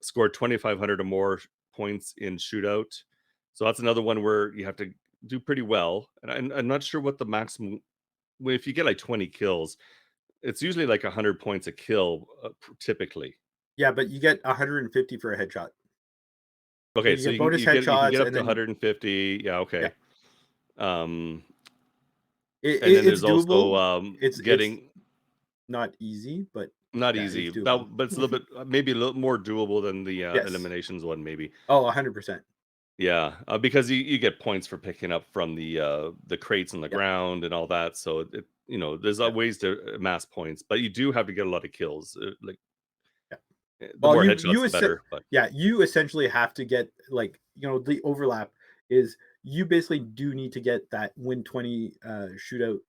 Scored 2,500 or more points in shootout. So that's another one where you have to do pretty well. And I'm not sure what the maximum. Well, if you get like 20 kills, it's usually like 100 points a kill, typically. Yeah, but you get 150 for a headshot. So Okay, you so get bonus you can get headshots, up and to then 150. Yeah, yeah, okay. Um, and it, then it's there's also doable. It's getting not easy, but not yeah, it's easy, doable. but it's a little bit maybe a little more doable than the Yes. eliminations one, maybe. Oh, 100%. Yeah, because you get points for picking up from the crates on the Yep. ground and all that. So there's Yeah. ways to amass points, but you do have to get a lot of kills. Yeah. The Well, more headshots, the better. But you essentially have to get, like, the overlap is you basically do need to get that win a shootout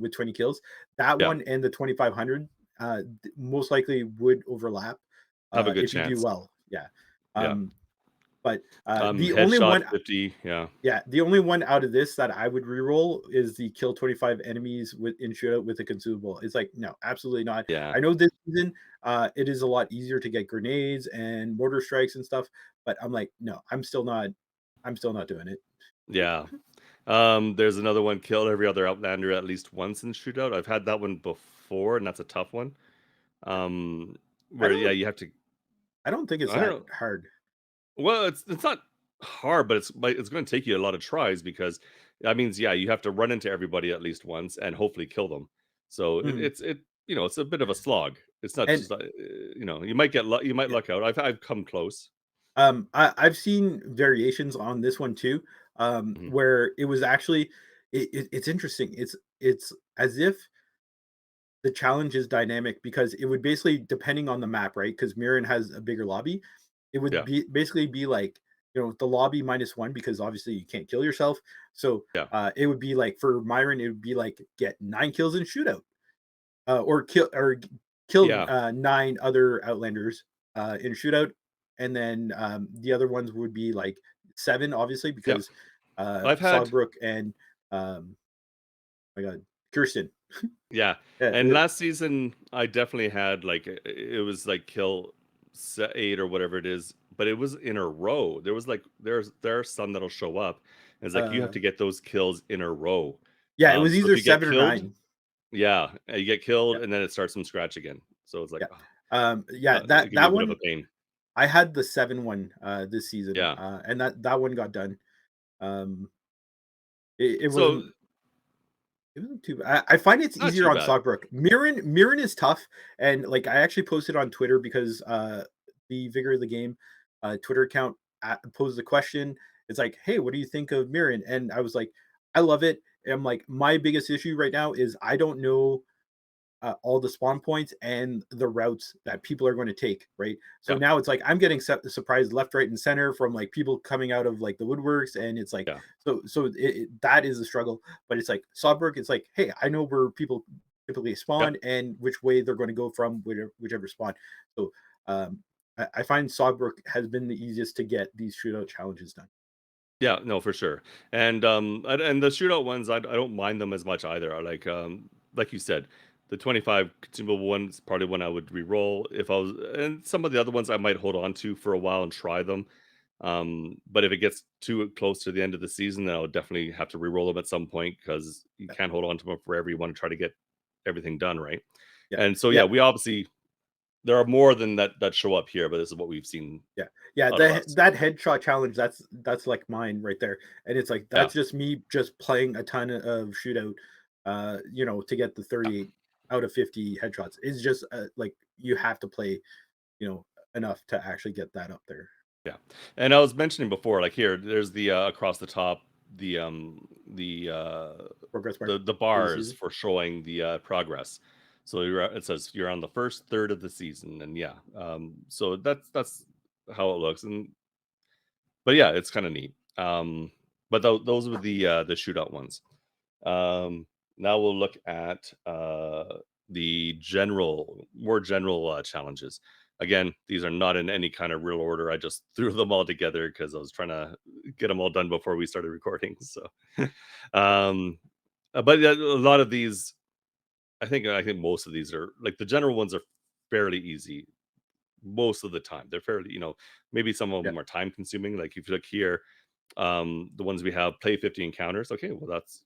with 20 kills. That yeah, one and the 2,500 most likely would overlap have a good if you do chance. well. Yeah. Yeah. Um, but the only Headshot one 50. Yeah, Yeah, the only one out of this that I would reroll is the kill 25 enemies with in shootout with a consumable. It's like, no, absolutely not. yeah, I know this season, it is a lot easier to get grenades and mortar strikes and stuff, but I'm like, no, I'm still not doing it. yeah. There's another one, killed every other Outlander at least once in shootout. I've had that one before, and that's a tough one. I Where yeah, don't you have to. I don't think it's I don't that know. hard. Well, it's not hard, but it's going to take you a lot of tries because that means yeah, you have to run into everybody at least once and hopefully kill them. So Mhm. it's a bit of a slog. It's not And just you might you might yeah, luck out. I've come close. I've seen variations on this one too, Mhm. where it was actually it's interesting. It's as if the challenge is dynamic because it would basically, depending on the map, right? Because Mirren has a bigger lobby. It would Yeah, be basically be like, the lobby -1 because obviously you can't kill yourself. So yeah, it would be like for Myron, it would be like get 9 kills in shootout, kill yeah, 9 other Outlanders in shootout, and then the other ones would be like 7, obviously, yeah. because I've had Sogbrook and my God, Kirsten. Yeah, Yeah, and last season I definitely had like it was like kill 8 or whatever it is, but it was in a row. There was like there are some that'll show up. And it's like you have uh, to get those kills in a row. yeah, it was So if either you get 7 or killed, 9. yeah, you get killed Yeah, and then it starts from scratch again. So it's like yeah. Yeah, it that can be a that bit of a one, pain. I had the 7 one, this season, Yeah. and that one got done. Um, it So wasn't too bad. I find it's not easier too on bad. Stockbrook. Mirren is tough, and, like, I actually posted on Twitter because, the Vigor of the Game, Twitter account posed a question. It's like, "Hey, what do you think of Mirren?" And I was like, "I love it." And I'm like, "My biggest issue right now is I don't know all the spawn points and the routes that people are going to take, right? So Yeah. now it's like I'm getting surprised left, right, and center from, like, people coming out of, like, the woodworks, and it's like, Yeah. that is a struggle. But it's like Sawberg, it's like, hey, I know where people typically Yeah. spawn and which way they're going to go from whichever spawn. So I find Sawbrook has been the easiest to get these shootout challenges done. Yeah, no, for sure. And the shootout ones, I don't mind them as much either. I like you said, the 25 consumable one's probably one I would re-roll if I was, and some of the other ones I might hold on to for a while and try them. But if it gets too close to the end of the season, then I'll definitely have to re-roll them at some point because you Yeah, can't hold on to them forever. You want to try to get everything done, right? yeah, And so yeah, yeah. we obviously there are more than that show up here, but this is what we've seen Yeah. Yeah, out of us. that headshot challenge, that's like mine right there. And it's like Yeah. that's just me just playing a ton of shootout, to get the Yeah. 38 out of 50 headshots. It's just like you have to play, you know, enough to actually get that up there. Yeah. And I was mentioning before, like here, there's the across the top, the the uh Progress bar the for the bars season. for showing the progress. So it says you're on the first third of the season, and yeah, so that's how it looks, and but yeah, it's kind of neat. But those were the shootout ones. Now we'll look at the more general challenges. Again, these are not in any kind of real order. I just threw them all together because I was trying to get them all done before we started recording. So, um, but yeah, a lot of these, I think most of these are like the general ones are fairly easy most of the time. They're fairly, maybe some of Yeah, them are time consuming. Like if you look here, the ones we have play 50 encounters. Okay, well that's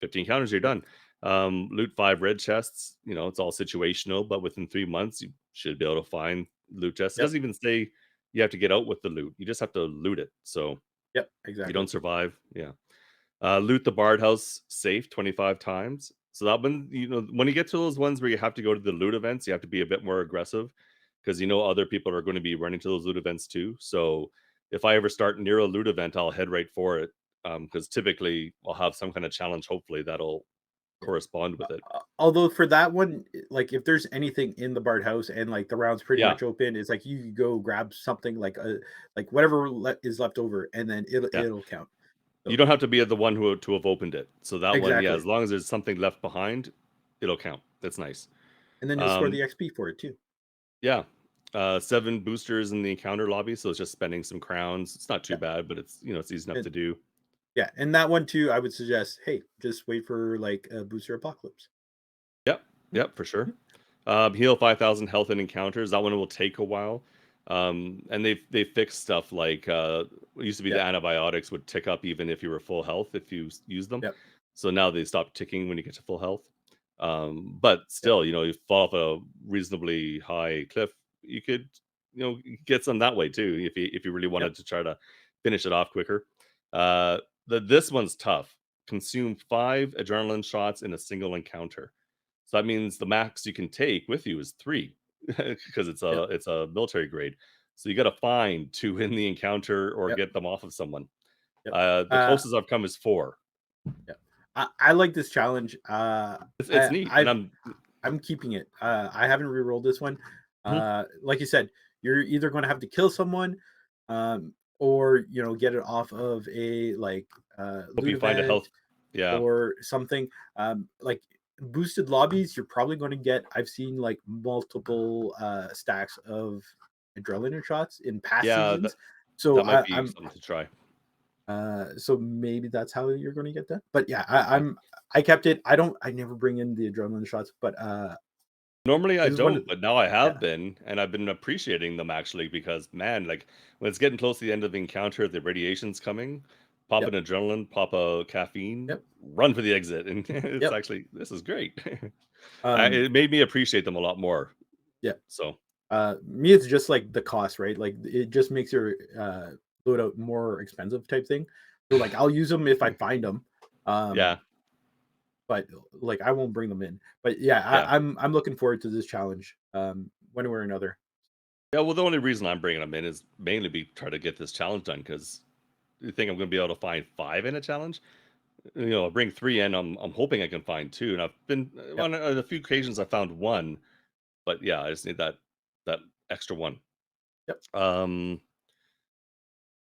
50 encounters, you're yeah, done. Loot 5 red chests. It's all situational, but within 3 months, you should be able to find loot chests. It yep, doesn't even say you have to get out with the loot. You just have to loot it. So yep, if you exactly. don't survive, yeah. Loot the Bard House safe 25 times. So that one, when you get to those ones where you have to go to the loot events, you have to be a bit more aggressive because other people are going to be running to those loot events too. So if I ever start near a loot event, I'll head right for it because typically I'll have some kind of challenge, hopefully that'll Yeah. correspond with it. Although for that one, like if there's anything in the Bard house and like the round's pretty Yeah, much open, it's like you could go grab something like whatever is left over, and then yeah. it'll count. You So don't have to be the one who to have opened it. So that one, yeah, exactly, as long as there's something left behind, it'll count. That's nice. and then you'll score Um, the XP for it too. Yeah. 7 boosters in the encounter lobby, so it's just spending some crowns. It's not too Yeah, bad, but it's easy enough and to do. yeah, and that one too, I would suggest, hey, just wait for like a booster apocalypse. Yep. Mhm, Yep, for sure. mhm. Heal 5,000 health in encounters. That one will take a while. And they fixed stuff like it used to be the Yep, antibiotics would tick up even if you were full health if you use them. yep, So now they stop ticking when you get to full health. But yep, still, you fall off a reasonably high cliff, you could, get some that way too if you really yep, wanted to try to finish it off quicker. Uh, this one's tough. Consume 5 adrenaline shots in a single encounter. So that means the max you can take with you is 3 because it's a yep, it's a military grade. So you got to find 2 in the encounter or yep, get them off of someone. yep. The closest I've come is 4. Yeah. I like this challenge. It's neat, and I'm keeping it. I haven't re-rolled this one. Mhm. Like you said, you're either going to have to kill someone, or get it off of a like Hope loot you find a event health. Yeah, or something. Like boosted lobbies, you're probably going to get. I've seen like multiple stacks of adrenaline shots in past yeah, seasons. So that might be something to try. so maybe that's how you're going to get that. But yeah, Yeah. I kept it. I never bring in the adrenaline shots, but Normally, I this is one of don't, but now I yeah, have been, and I've been appreciating them actually because, man, like when it's getting close to the end of the encounter, the radiation's coming. Pop an yep, adrenaline, pop a caffeine, yep, run for the exit, and yep. this is great. Um, It made me appreciate them a lot more. yeah. So Me, it's just like the cost, right? Like it just makes your loadout more expensive type thing. So like I'll use them if I find them, yeah, but like I won't bring them in. But yeah, yeah, I'm looking forward to this challenge, one way or another. yeah. Well, the only reason I'm bringing them in is mainly be try to get this challenge done because you think I'm going to be able to find 5 in a challenge. I bring 3 in. I'm hoping I can find 2, and I've been Yep, on a few occasions I found 1. But yeah, I just need that extra one. yep, Um,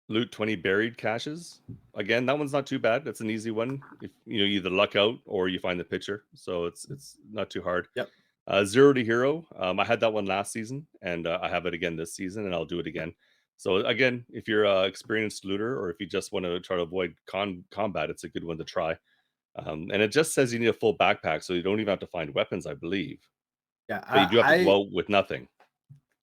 loot 20 buried caches. Again, that one's not too bad. That's an easy one. If you either luck out or you find the picture, so it's not too hard. yep, 0 to hero. I had that one last season, and I have it again this season, and I'll do it yep, again. So again, if you're a experienced looter, or if you just want to try to avoid combat, it's a good one to try. And it just says you need a full backpack, so you don't even have to find weapons, I believe, yeah. but you do have to go out with nothing.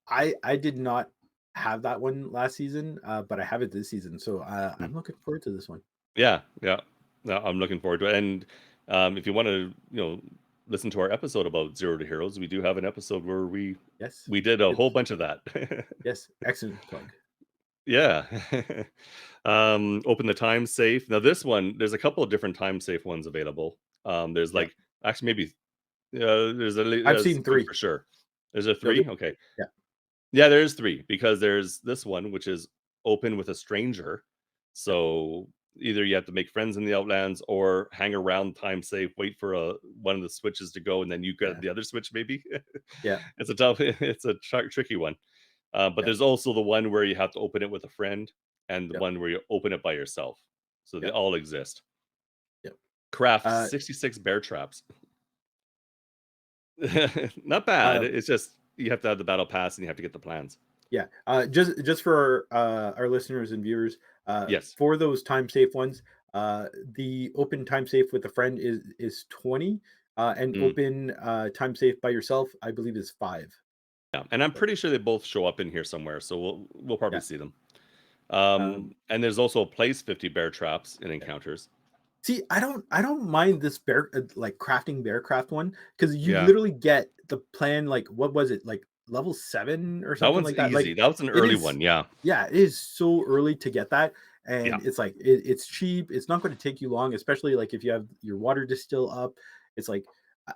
I did not have that one last season, but I have it this season, so I'm looking forward to this one. Yeah, yeah. No, I'm looking forward to it. And if you want to, listen to our episode about Zero to Heroes, we do have an episode where we Yes, we did a whole it's bunch of that. yes, excellent plug. Yeah. Open the time safe. Now this one, there's a couple of different time safe ones available. There's Yeah, like actually maybe I've there's seen 2 3. for sure. There's a No, 3. Okay. yeah, Yeah, there's 3 because there's this one which is open with a stranger. yep, So either you have to make friends in the Outlands or hang around time safe, wait for one of the switches to go, and then you get yeah, the other switch maybe. yeah, It's a tricky one. But yep, there's also the one where you have to open it with a friend and the yep, one where you open it by yourself. So they yep, all exist. yep. Craft Uh, 66 bear traps. Not bad. Um, It's just you have to have the battle pass and you have to get the plans. yeah, just for our listeners and viewers, Yes. for those time safe ones, the open time safe with a friend is 20, and Mm, open time safe by yourself, I believe, is 5. yeah, and I'm So pretty sure they both show up in here somewhere, so we'll probably yeah, see them. um, And there's also place 50 bear traps in yeah. encounters. See, I don't mind this bear like crafting bearcraft one because you Yeah, literally get the plan. Like, what was it, like level 7 or that something one's like that? Like, easy. That was an it early is. one. Yeah, Yeah, it is so early to get that, yeah. and it's like it's cheap. It's not going to take you long, especially like if you have your water distill up. It's like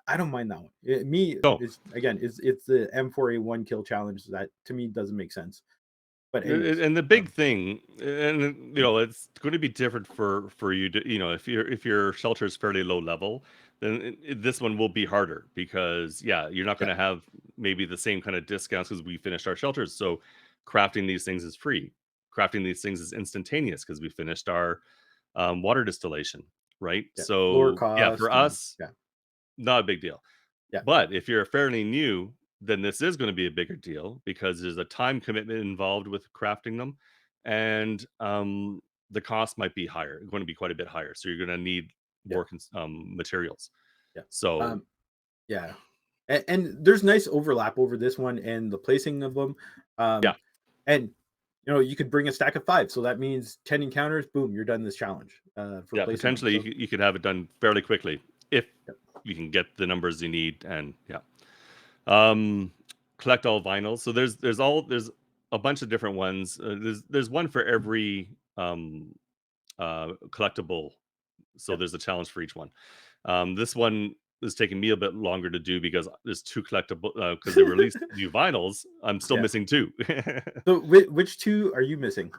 I don't mind that one. Me, So it's again, it's the M4A1 kill challenge that to me doesn't make sense. But anyways, and the big thing, and it's going to be different for you to, if your shelter is fairly low level, then this one will be harder because yeah, you're not going yeah, to have maybe the same kind of discounts because we finished our shelters. So crafting these things is free. Crafting these things is instantaneous because we finished our water distillation, right? yeah, lower So yeah, for cost and us, yeah, not a big deal. yeah, But if you're fairly new, then this is going to be a bigger deal because there's a time commitment involved with crafting them, and the cost might be higher, going to be quite a bit higher. So you're going to need yeah, more materials. yeah. So Um, Yeah, and there's nice overlap over this one and the placing of them, yeah, and you could bring a stack of 5, so that means 10 encounters. Boom, you're done this challenge for yeah, placing them. potentially So you could have it done fairly quickly if yep, you can get the numbers you need, and yeah. Um, collect all vinyls. So there's a bunch of different ones. There's one for every collectible. So yep. there's a challenge for each one. This one is taking me a bit longer to do because there's two collectible because they released new vinyls. I'm still Yeah. missing two. So which 2 are you missing?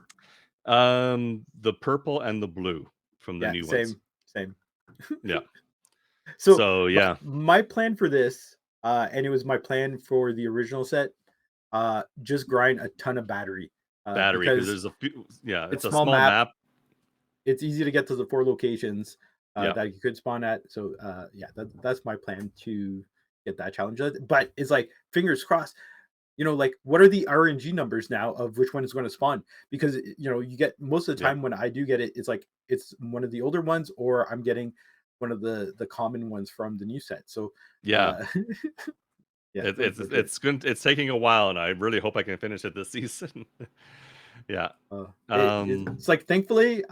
The purple and the blue from the Yeah, new ones. same. Yeah. So So yeah, my plan for this, and it was my plan for the original set, just grind a ton of battery, battery because because there's a few. Yeah, it's it's a small small map. map. It's easy to get to the 4 locations Yeah, that you could spawn at. So yeah, that's my plan to get that challenge. But it's like fingers crossed. Like what are the RNG numbers now of which one is going to spawn? Because you get most of the yeah, time when I do get it, it's like it's one of the older ones, or I'm getting one of the common ones from the new set. So yeah. uh yeah, It, so it's it's like it's taking a while, and I really hope I can finish it this season. Yeah. it's like thankfully,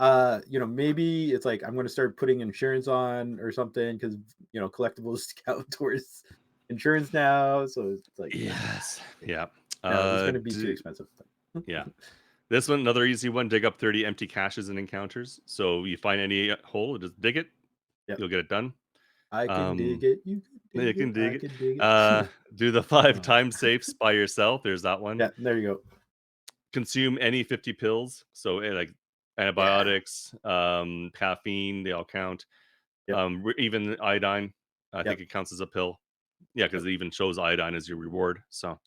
maybe it's like I'm going to start putting insurance on or something because collectibles count towards insurance now. So it's like, Yes. Yeah. no, it's going to be too D expensive. yeah. This one, another easy one, dig up 30 empty caches and encounters. So you find any hole, just dig it, Yep, you'll get it done. I can dig Um, it. You can you dig it. can I dig it. can dig it. Do the 5 uh, time safes by yourself. There's that one. yeah, there you go. Consume any 50 pills. So like Yeah. antibiotics, caffeine, they all count. Yep. Even iodine, I think Yep. it counts as a pill. Yeah, Yep. because it even shows iodine as your reward. So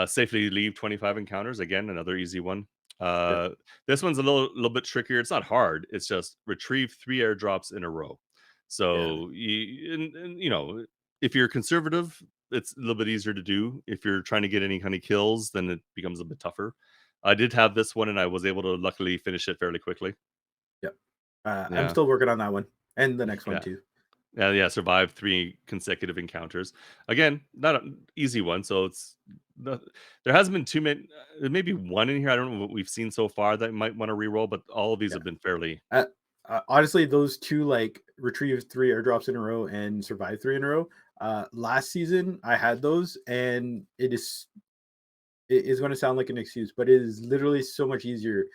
safely leave 25 encounters. Again, another easy one. Yep. Uh, this one's a little bit trickier. It's not hard. It's just retrieve 3 airdrops in a row. Yeah. So if you're conservative, it's a little bit easier to do. If you're trying to get any kind of kills, then it becomes a bit tougher. I did have this one, and I was able to luckily finish it fairly quickly. Yep. I'm Yeah, still working on that one and the next one yeah. too. Yeah, survived 3 consecutive encounters. Again, not an easy one, so the there hasn't been too many. There may be one in here. I don't know what we've seen so far that might want to reroll, but all of these Yeah. have been fairly. Uh, honestly, those two, like retrieve 3 airdrops in a row and survive 3 in a row. Last season I had those, and it is going to sound like an excuse, but it is literally so much easier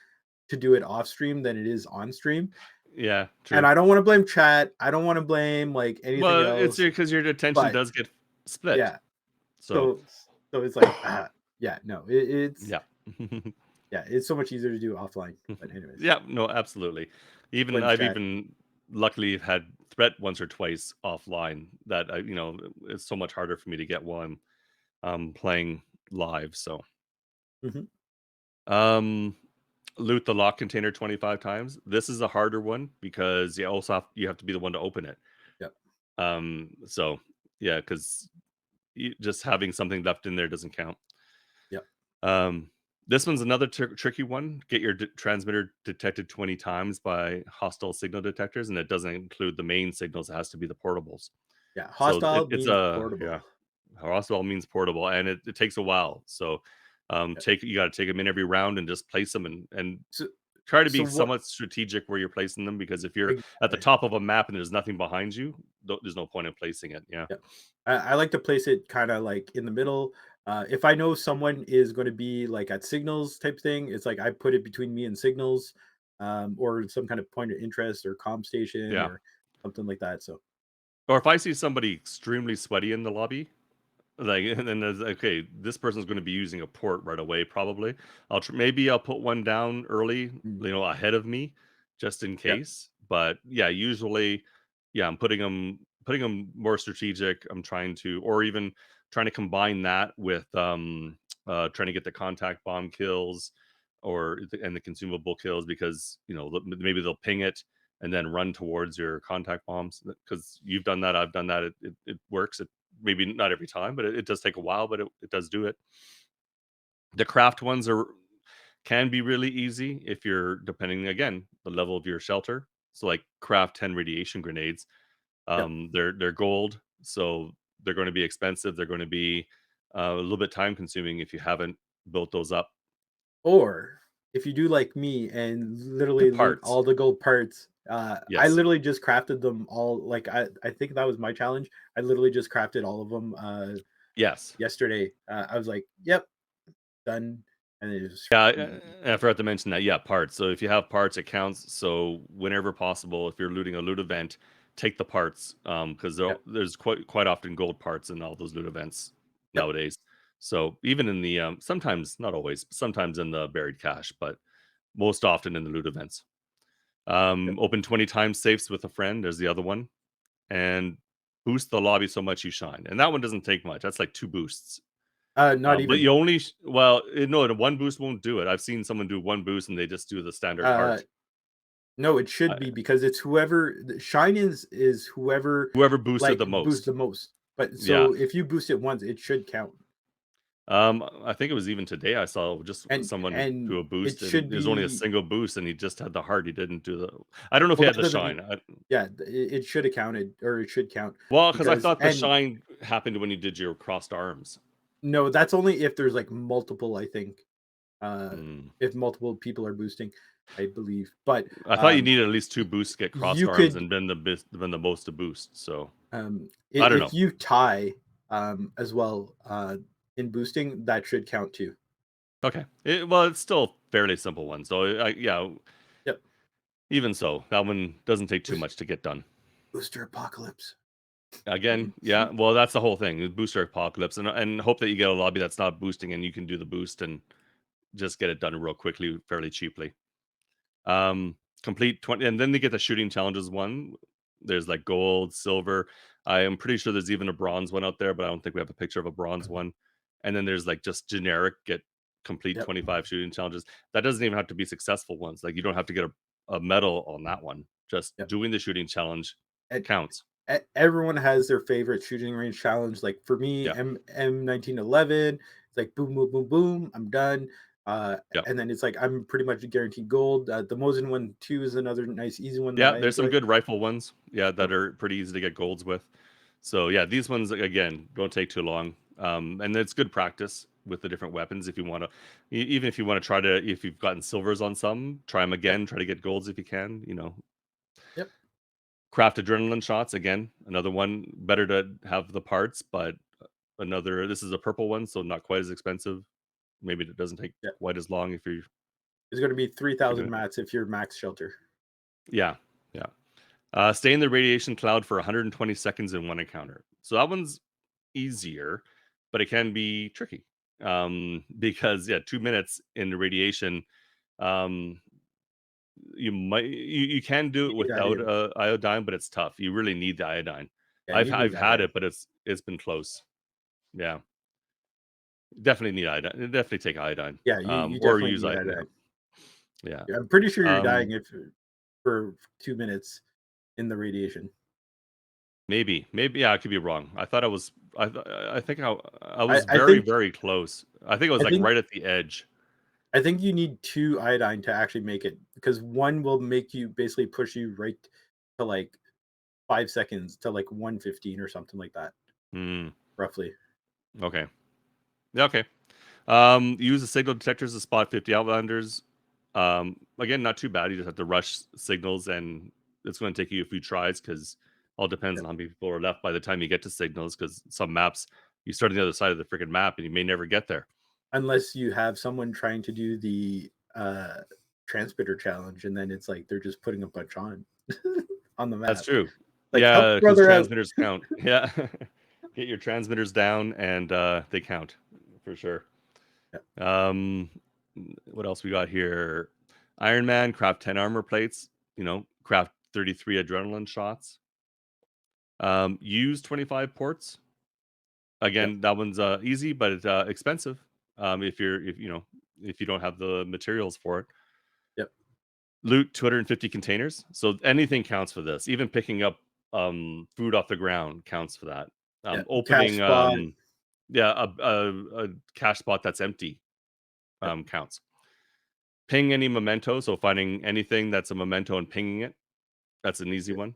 to do it off stream than it is on stream. Yeah, And true. I don't want to blame chat. I don't want to blame like anything Well, it's else. because your attention But does get split. yeah, So, so so it's like yeah, no, it's yeah. yeah, it's so much easier to do offline. But anyways, Yeah, no, absolutely. Even blame I've chat. even luckily had threat once or twice offline that it's so much harder for me to get while I'm playing live, so Hmm. Um, loot the lock container 25 times. This is a harder one because you have to be the one to open it. Yep. So Yeah, because just having something left in there doesn't count. Yep. Um, this one's another tricky one. Get your transmitter detected 20 times by hostile signal detectors, and it doesn't include the main signals. It has to be the portables. Yeah. So Hostile it's means yeah, portable. hostile means portable, and it takes a while. So Yep. take you got to take them in every round and just place them and So try to so be what somewhat strategic where you're placing them because if you're at the exactly. top of a map and there's nothing behind you, there's no point in placing it. Yeah. Yeah. I like to place it kinda, like, in the middle. If I know someone is gonna be, like, at signals type thing, it's like I put it between me and signals, or some kind of point of interest or comm station Yeah. or something like that, so Or if I see somebody extremely sweaty in the lobby, like, and then there's okay, this person's going to be using a port right away, probably. Maybe I'll put one down early, mm, ahead of me, just in yeah, case. But yeah, usually, yeah, I'm putting them more strategic. I'm trying to, or even trying to combine that with trying to get the contact bomb kills, and the consumable kills because maybe they'll ping it and then run towards your contact bombs because you've done that, I've done that. It works. Maybe not every time, but it does take a while, but it does do it. The craft ones can be really easy if you're depending again the level of your shelter. So like craft 10 radiation grenades. yep. They're gold, so they're going to be expensive. They're going to be a little bit time consuming if you haven't built those up. Or if you do like me and The literally loot parts, all the gold parts, I yes, literally just crafted them all, like, I think that was my challenge. I literally just crafted all of them, yes. yesterday. I was like, "Yep, done," and then just Yeah, I forgot to mention that. Yeah, parts. So if you have parts, it counts. So whenever possible, if you're looting a loot event, take the parts because yep, there's quite often gold parts in all those loot events yep, nowadays. So even in the sometimes not always, sometimes in the buried cache, but most often in the loot events. yep. Open 20 times safes with a friend. There's the other one, and boost the lobby so much you shine. And that one doesn't take much. That's like 2 boosts. Not But even. you only no, the one boost won't do it. I've seen someone do one boost and they just do the standard Uh, heart. no, it Uh, should be because it's whoever the shine is whoever, whoever boosted like, the boosts most. the most. But Yeah. so if you boost it once, it should count. I think it was even today I saw just someone And do a it boost should and it was only a be single boost and he just had the heart. He didn't do the I don't know if he well, had that the doesn't mean shine. yeah, it should have counted or it should count Well, because I because thought the and shine happened when you did your crossed arms. no, that's only if there's, like, multiple, I think, Hmm. if multiple people are boosting, I believe. But, I thought you needed at least two y boosts to get crossed you arms could, and been the most to boost. So I I don't if know. you tie, as well, in boosting, that should count too. Okay. Well, it's still a fairly simple one. So yeah, Yep. even so, that one doesn't take too Boost much to get done. booster apocalypse. Again, yeah, well, that's the whole thing, is booster apocalypse, and hope that you get a lobby that's not boosting and you can do the boost and just get it done real quickly, fairly cheaply. Complete 20, and then they get the shooting challenges one. There's like gold, silver. I am pretty sure there's even a bronze one out there, but I don't think we have a picture of a bronze one. And then there's like just generic get complete Yep, 25 shooting challenges. That doesn't even have to be successful ones. Like you don't have to get a medal on that one. Just yep. doing the shooting challenge And counts. everyone has their favorite shooting range challenge. Like for me, Yeah. M1911. It's like boom, boom, boom, boom. I'm done. Yeah. And then it's like I'm pretty much guaranteed gold. The Mosin one too is another nice, easy one that Yeah, I there's some enjoy. good rifle ones, yeah, Yep, that are pretty easy to get golds with. So, yeah, these ones, again, don't take too long, and it's good practice with the different weapons if you wanna even if you wanna try to if you've gotten silvers on some, try them yep, again, try to get golds if you can, yep. Craft adrenaline shots, again, another one, better to have the parts, but another this is a purple one, so not quite as expensive. Maybe it doesn't take Yep. quite as long It's going to be if you're 3,000 doing it. mats if you're max shelter. Yeah, yeah. Stay in the radiation cloud for 120 seconds in one encounter. So that one's easier, but it can be tricky. Because yeah, 2 minutes in the radiation, um, you can do You it need without iodine. iodine, but it's tough. You really need the iodine. Yeah, I've you need I've had iodine. it, but it's been close. Yeah, definitely need iodine. Definitely take iodine. Yeah, you Or definitely use need yeah, iodine. yeah. Yeah, I'm pretty sure you're dying Um, if for 2 minutes in the radiation. Maybe, yeah, I could be wrong. I thought I was I think I I was I very, think very close. I think it was, I like, think right at the edge. I think you need 2 iodine to actually make it, because 1 will make you basically push you right to, like, 5 seconds to, like, 115 or something like that, Hmm, roughly. okay. Yeah, okay. Use the signal detectors to spot 50 outlanders. Again, not too bad. You just have to rush signals, and it's going to take you a few tries because all depends Yeah. on how many people are left by the time you get to signals. Because some maps, you start on the other side of the freaking map, and you may never get there. Unless you have someone trying to do the, transmitter challenge, and then it's like they're just putting a bunch on the That's map. true. Like, "Help Yeah, a because brother out." transmitters count. Yeah, get your transmitters down, and they count for sure. Yeah, Um, what else we got here? Iron Man craft 10 armor plates. Craft 33 adrenaline shots. Use 25 ports. yep, Again, that one's easy, but it's expensive. If you don't have the materials for it. yep, Loot 250 containers. So anything counts for this. Even picking up food off the ground counts for that. yeah. Cash Opening spot, yeah, a cash spot that's empty yep, counts. Ping any memento, so finding anything that's a memento and pinging it. That's an easy yep, one.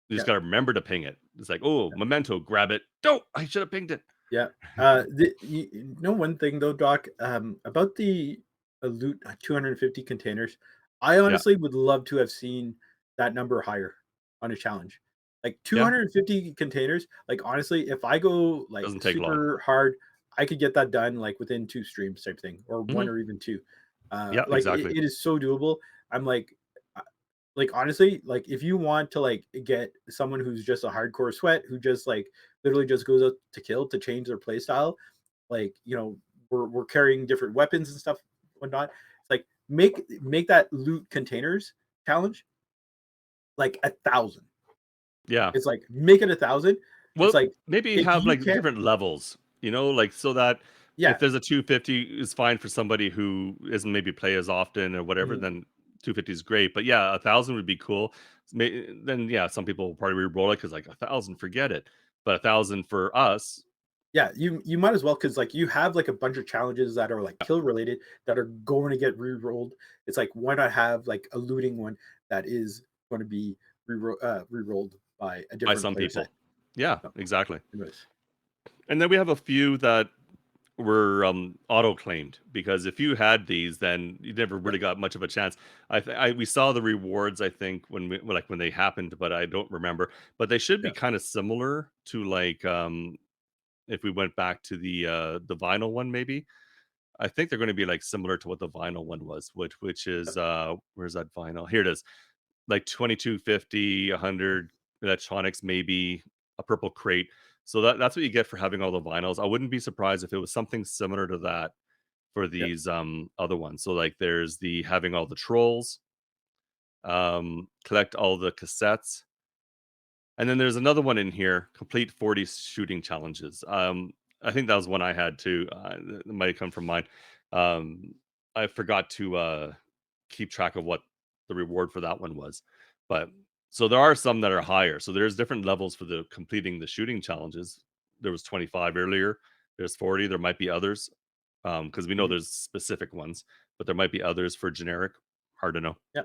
You just yep. gotta remember to ping it. It's like, "Oh, memento, grab it. Don't! I should have pinged it." Yeah. You know one thing though, Doc, about the loot 250 containers, I Yeah, honestly would love to have seen that number higher on a challenge. Like yeah, 250 containers, like honestly, if I go like doesn't take long. super hard, I could get that done like within 2 streams type thing, or 1 Mhm. or even 2. Yeah, Like exactly. it is so doable. I'm uh, like honestly, like if you want to like get someone who's just a hardcore sweat, who just like literally just goes out to kill to change their play style, like we're carrying different weapons and stuff, whatnot. It's like make that loot containers challenge like 1,000. Yeah. It's like make it 1,000. It's Well, like maybe if have, you like, can't, different levels, like, so that if yeah, there's a 250 is fine for somebody who isn't maybe play as often or whatever, mhm, then 250 is great, but yeah, 1,000 would be cool. Then, yeah, some people will probably re-roll it because like, 1,000, forget it, but 1,000 for us. yeah, you might as well, because like you have like a bunch of challenges that are like Yeah, kill related that are going to get re-rolled. It's like why not have like a looting one that is going to be re-rolled by a by different some player set. people. Yeah, So, exactly. anyways, And then we have a few that were auto claimed because if you had these, then you never yeah, really got much of a chance. We saw the rewards, I think, when they happened, but I don't remember. But they should be yeah, kind of similar to like if we went back to the vinyl one, maybe. I think they're going to be like similar to what the vinyl one was, which yeah, is where's that vinyl? Here it is, like 2250, 100 electronics, maybe a purple crate. So that's what you get for having all the vinyls. I wouldn't be surprised if it was something similar to that for yeah, these other ones. So like there's the having all the trolls, collect all the cassettes, and then there's another one in here, complete 40 shooting challenges. I think that was one I had too. It might have come from mine. Um, I forgot to keep track of what the reward for that one was. But so there are some that are higher. So there's different levels for the completing the shooting challenges. There was 25 earlier. There's 40. There might be others because we know mhm, there's specific ones, but there might be others for generic. Hard to know. yeah.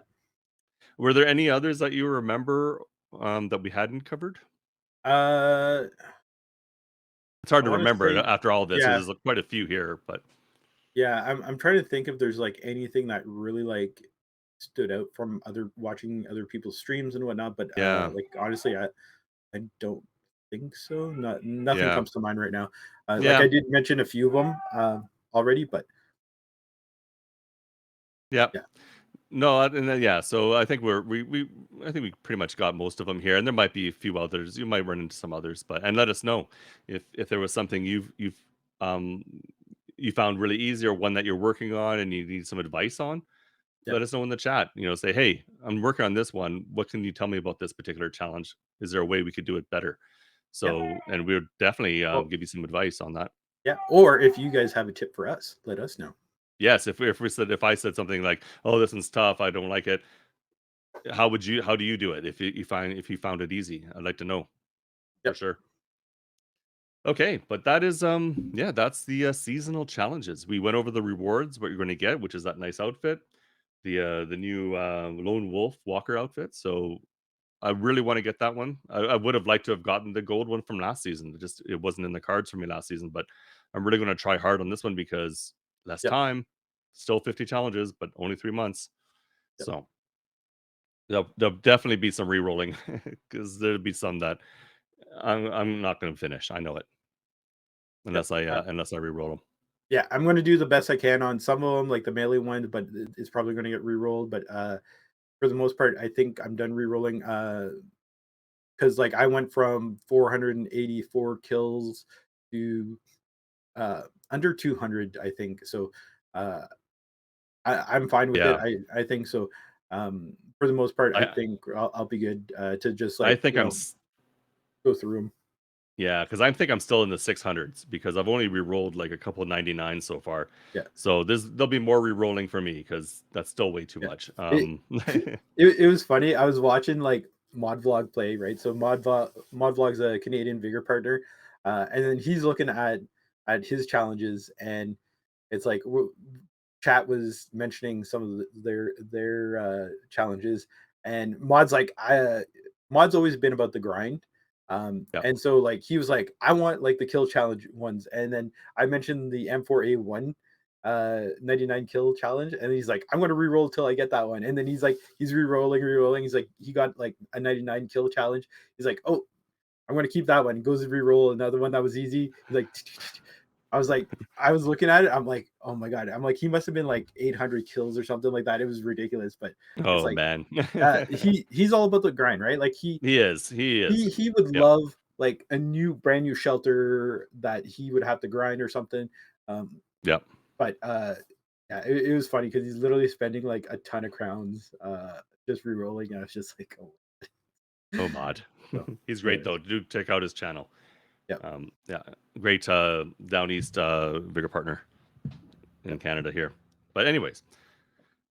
Were there any others that you remember that we hadn't covered? Uh, It's hard I to want to remember say, after all this yeah, because there's quite a few here, but yeah. I'm trying to think if there's like anything that really like stood out from other watching other people's streams and whatnot. But yeah, like honestly, I don't think so. Nothing yeah, comes to mind right now. Like yeah, I did mention a few of them already, but yeah. yeah, No, and then, yeah. So I think I think we pretty much got most of them here, and there might be a few others. You might run into some others, but and let us know if there was something um you found really easy or one that you're working on and you need some advice on. yeah, Let us know in the chat. Say, hey, I'm working on this one. What can you tell me about this particular challenge? Is there a way we could do it better? yeah. So, and we'll definitely Well, give you some advice on that. yeah. Or if you guys have a tip for us, let us know. Yes, if I said something like, "Oh, this one's tough. I don't like it." How do you do it if you found it easy? I'd like to know. for Yep. sure. Okay, but that is yeah, that's the seasonal challenges. We went over the rewards, what you're going to get, which is that nice outfit, the new lone wolf walker outfit. So I really want to get that one. I would have liked to have gotten the gold one from last season. It wasn't in the cards for me last season, but I'm really going to try hard on this one because less Yep. time, still 50 challenges, but only 3 months. Yep. So there'll definitely be some re-rolling because there'll be some that I'm not going to finish. I know it Yep. unless I re-roll them. Yeah, I'm going to do the best I can on some of them, like the melee ones, but it's probably going to get re-rolled. But for the most part, I think I'm done re-rolling. Because like I went from 484 kills to under 200, I think. So uh, I'm fine with it. Yeah, I think so. For the most part, I I think I'll be good to just I like think go through them. yeah, because I think I'm still in the 600s because I've only re-rolled like a couple of 99 so far. Yeah, So there'll be more re-rolling for me because that's still way too yeah. much. It it was funny. I was watching like Mod Vlog play, right? So Mod Vlog's a Canadian Vigor partner, and then he's looking at his challenges, and it's like chat was mentioning some of their challenges, and Mod's like, Mod's always been about the grind. yeah. And so like he was like, I want like the kill challenge ones, and then I mentioned the M4A1 99 kill challenge, and he's like, I'm gonna re-roll till I get that one. And then he's re-rolling. He's like, he got like a 99 kill challenge. He's like, oh, I'm gonna keep that one. He goes to re-roll another one that was easy. He's like, I was looking at it. I'm like, oh my god. I'm like, he must have been like 800 kills or something like that. It was ridiculous, but it's Oh like man. he's all about the grind, right? Like He is. He is. he would Yep. love like a brand new shelter that he would have to grind or something. Um, Yep. but yeah, it was funny because he's literally spending like a ton of crowns just re-rolling. And I was just like, oh, Oh mod. so He's great anyways, though. Do check out his channel. yeah, Yeah. Great down east bigger partner yeah. in Canada here. But anyways,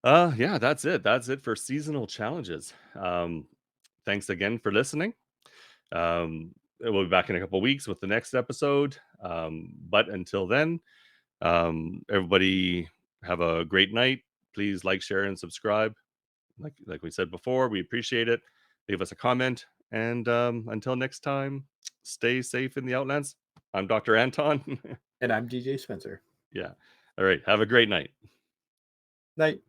yeah, that's it. That's it for seasonal challenges. Thanks again for listening. We'll be back in a couple weeks with the next episode. But until then, everybody have a great night. Please like, share, and subscribe. Like we said before, we appreciate it. Leave us a comment. And until next time, stay safe in the Outlands. I'm Dr. Anton. And I'm DJ Spencer. Yeah. All right. Have a great night. Night.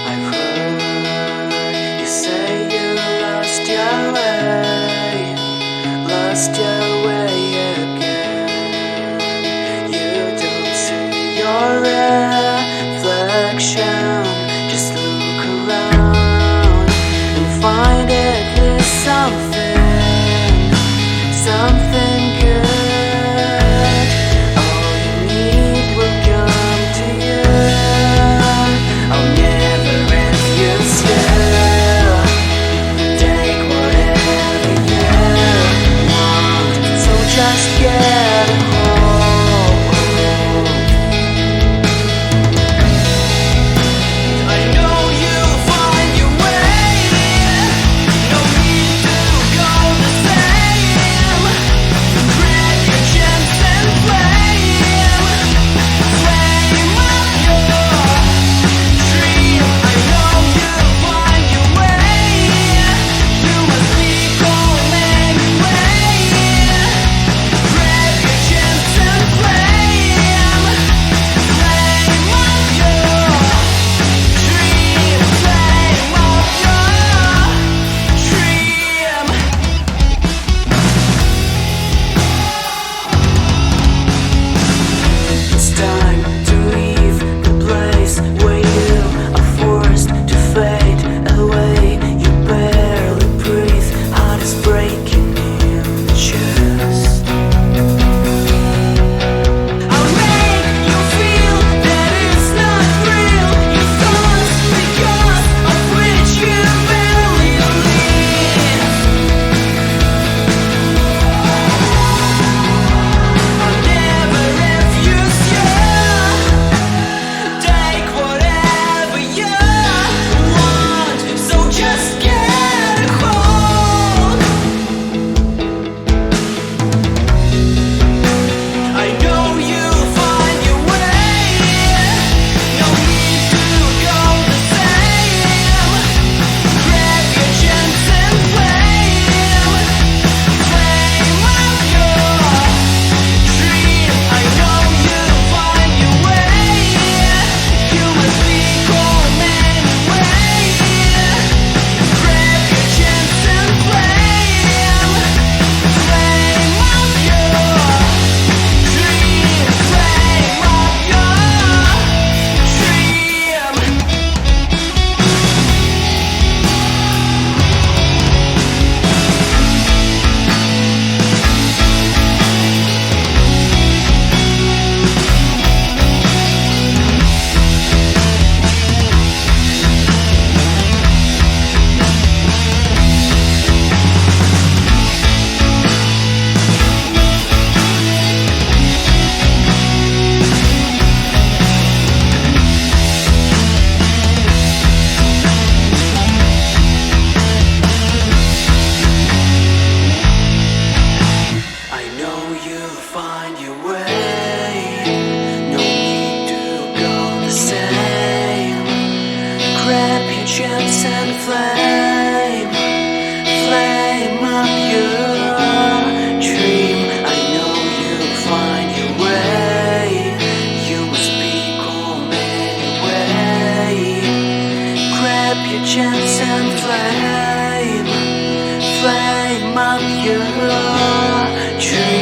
I've heard you say you lost your way again. You don't see your reflection. Just look around and find at least something good. All you need will come to you. I'll never if you still take whatever you want. chance and flame up your dream. I know you'll find your way. You must be calm anyway. Grab your chance and flame up your dream.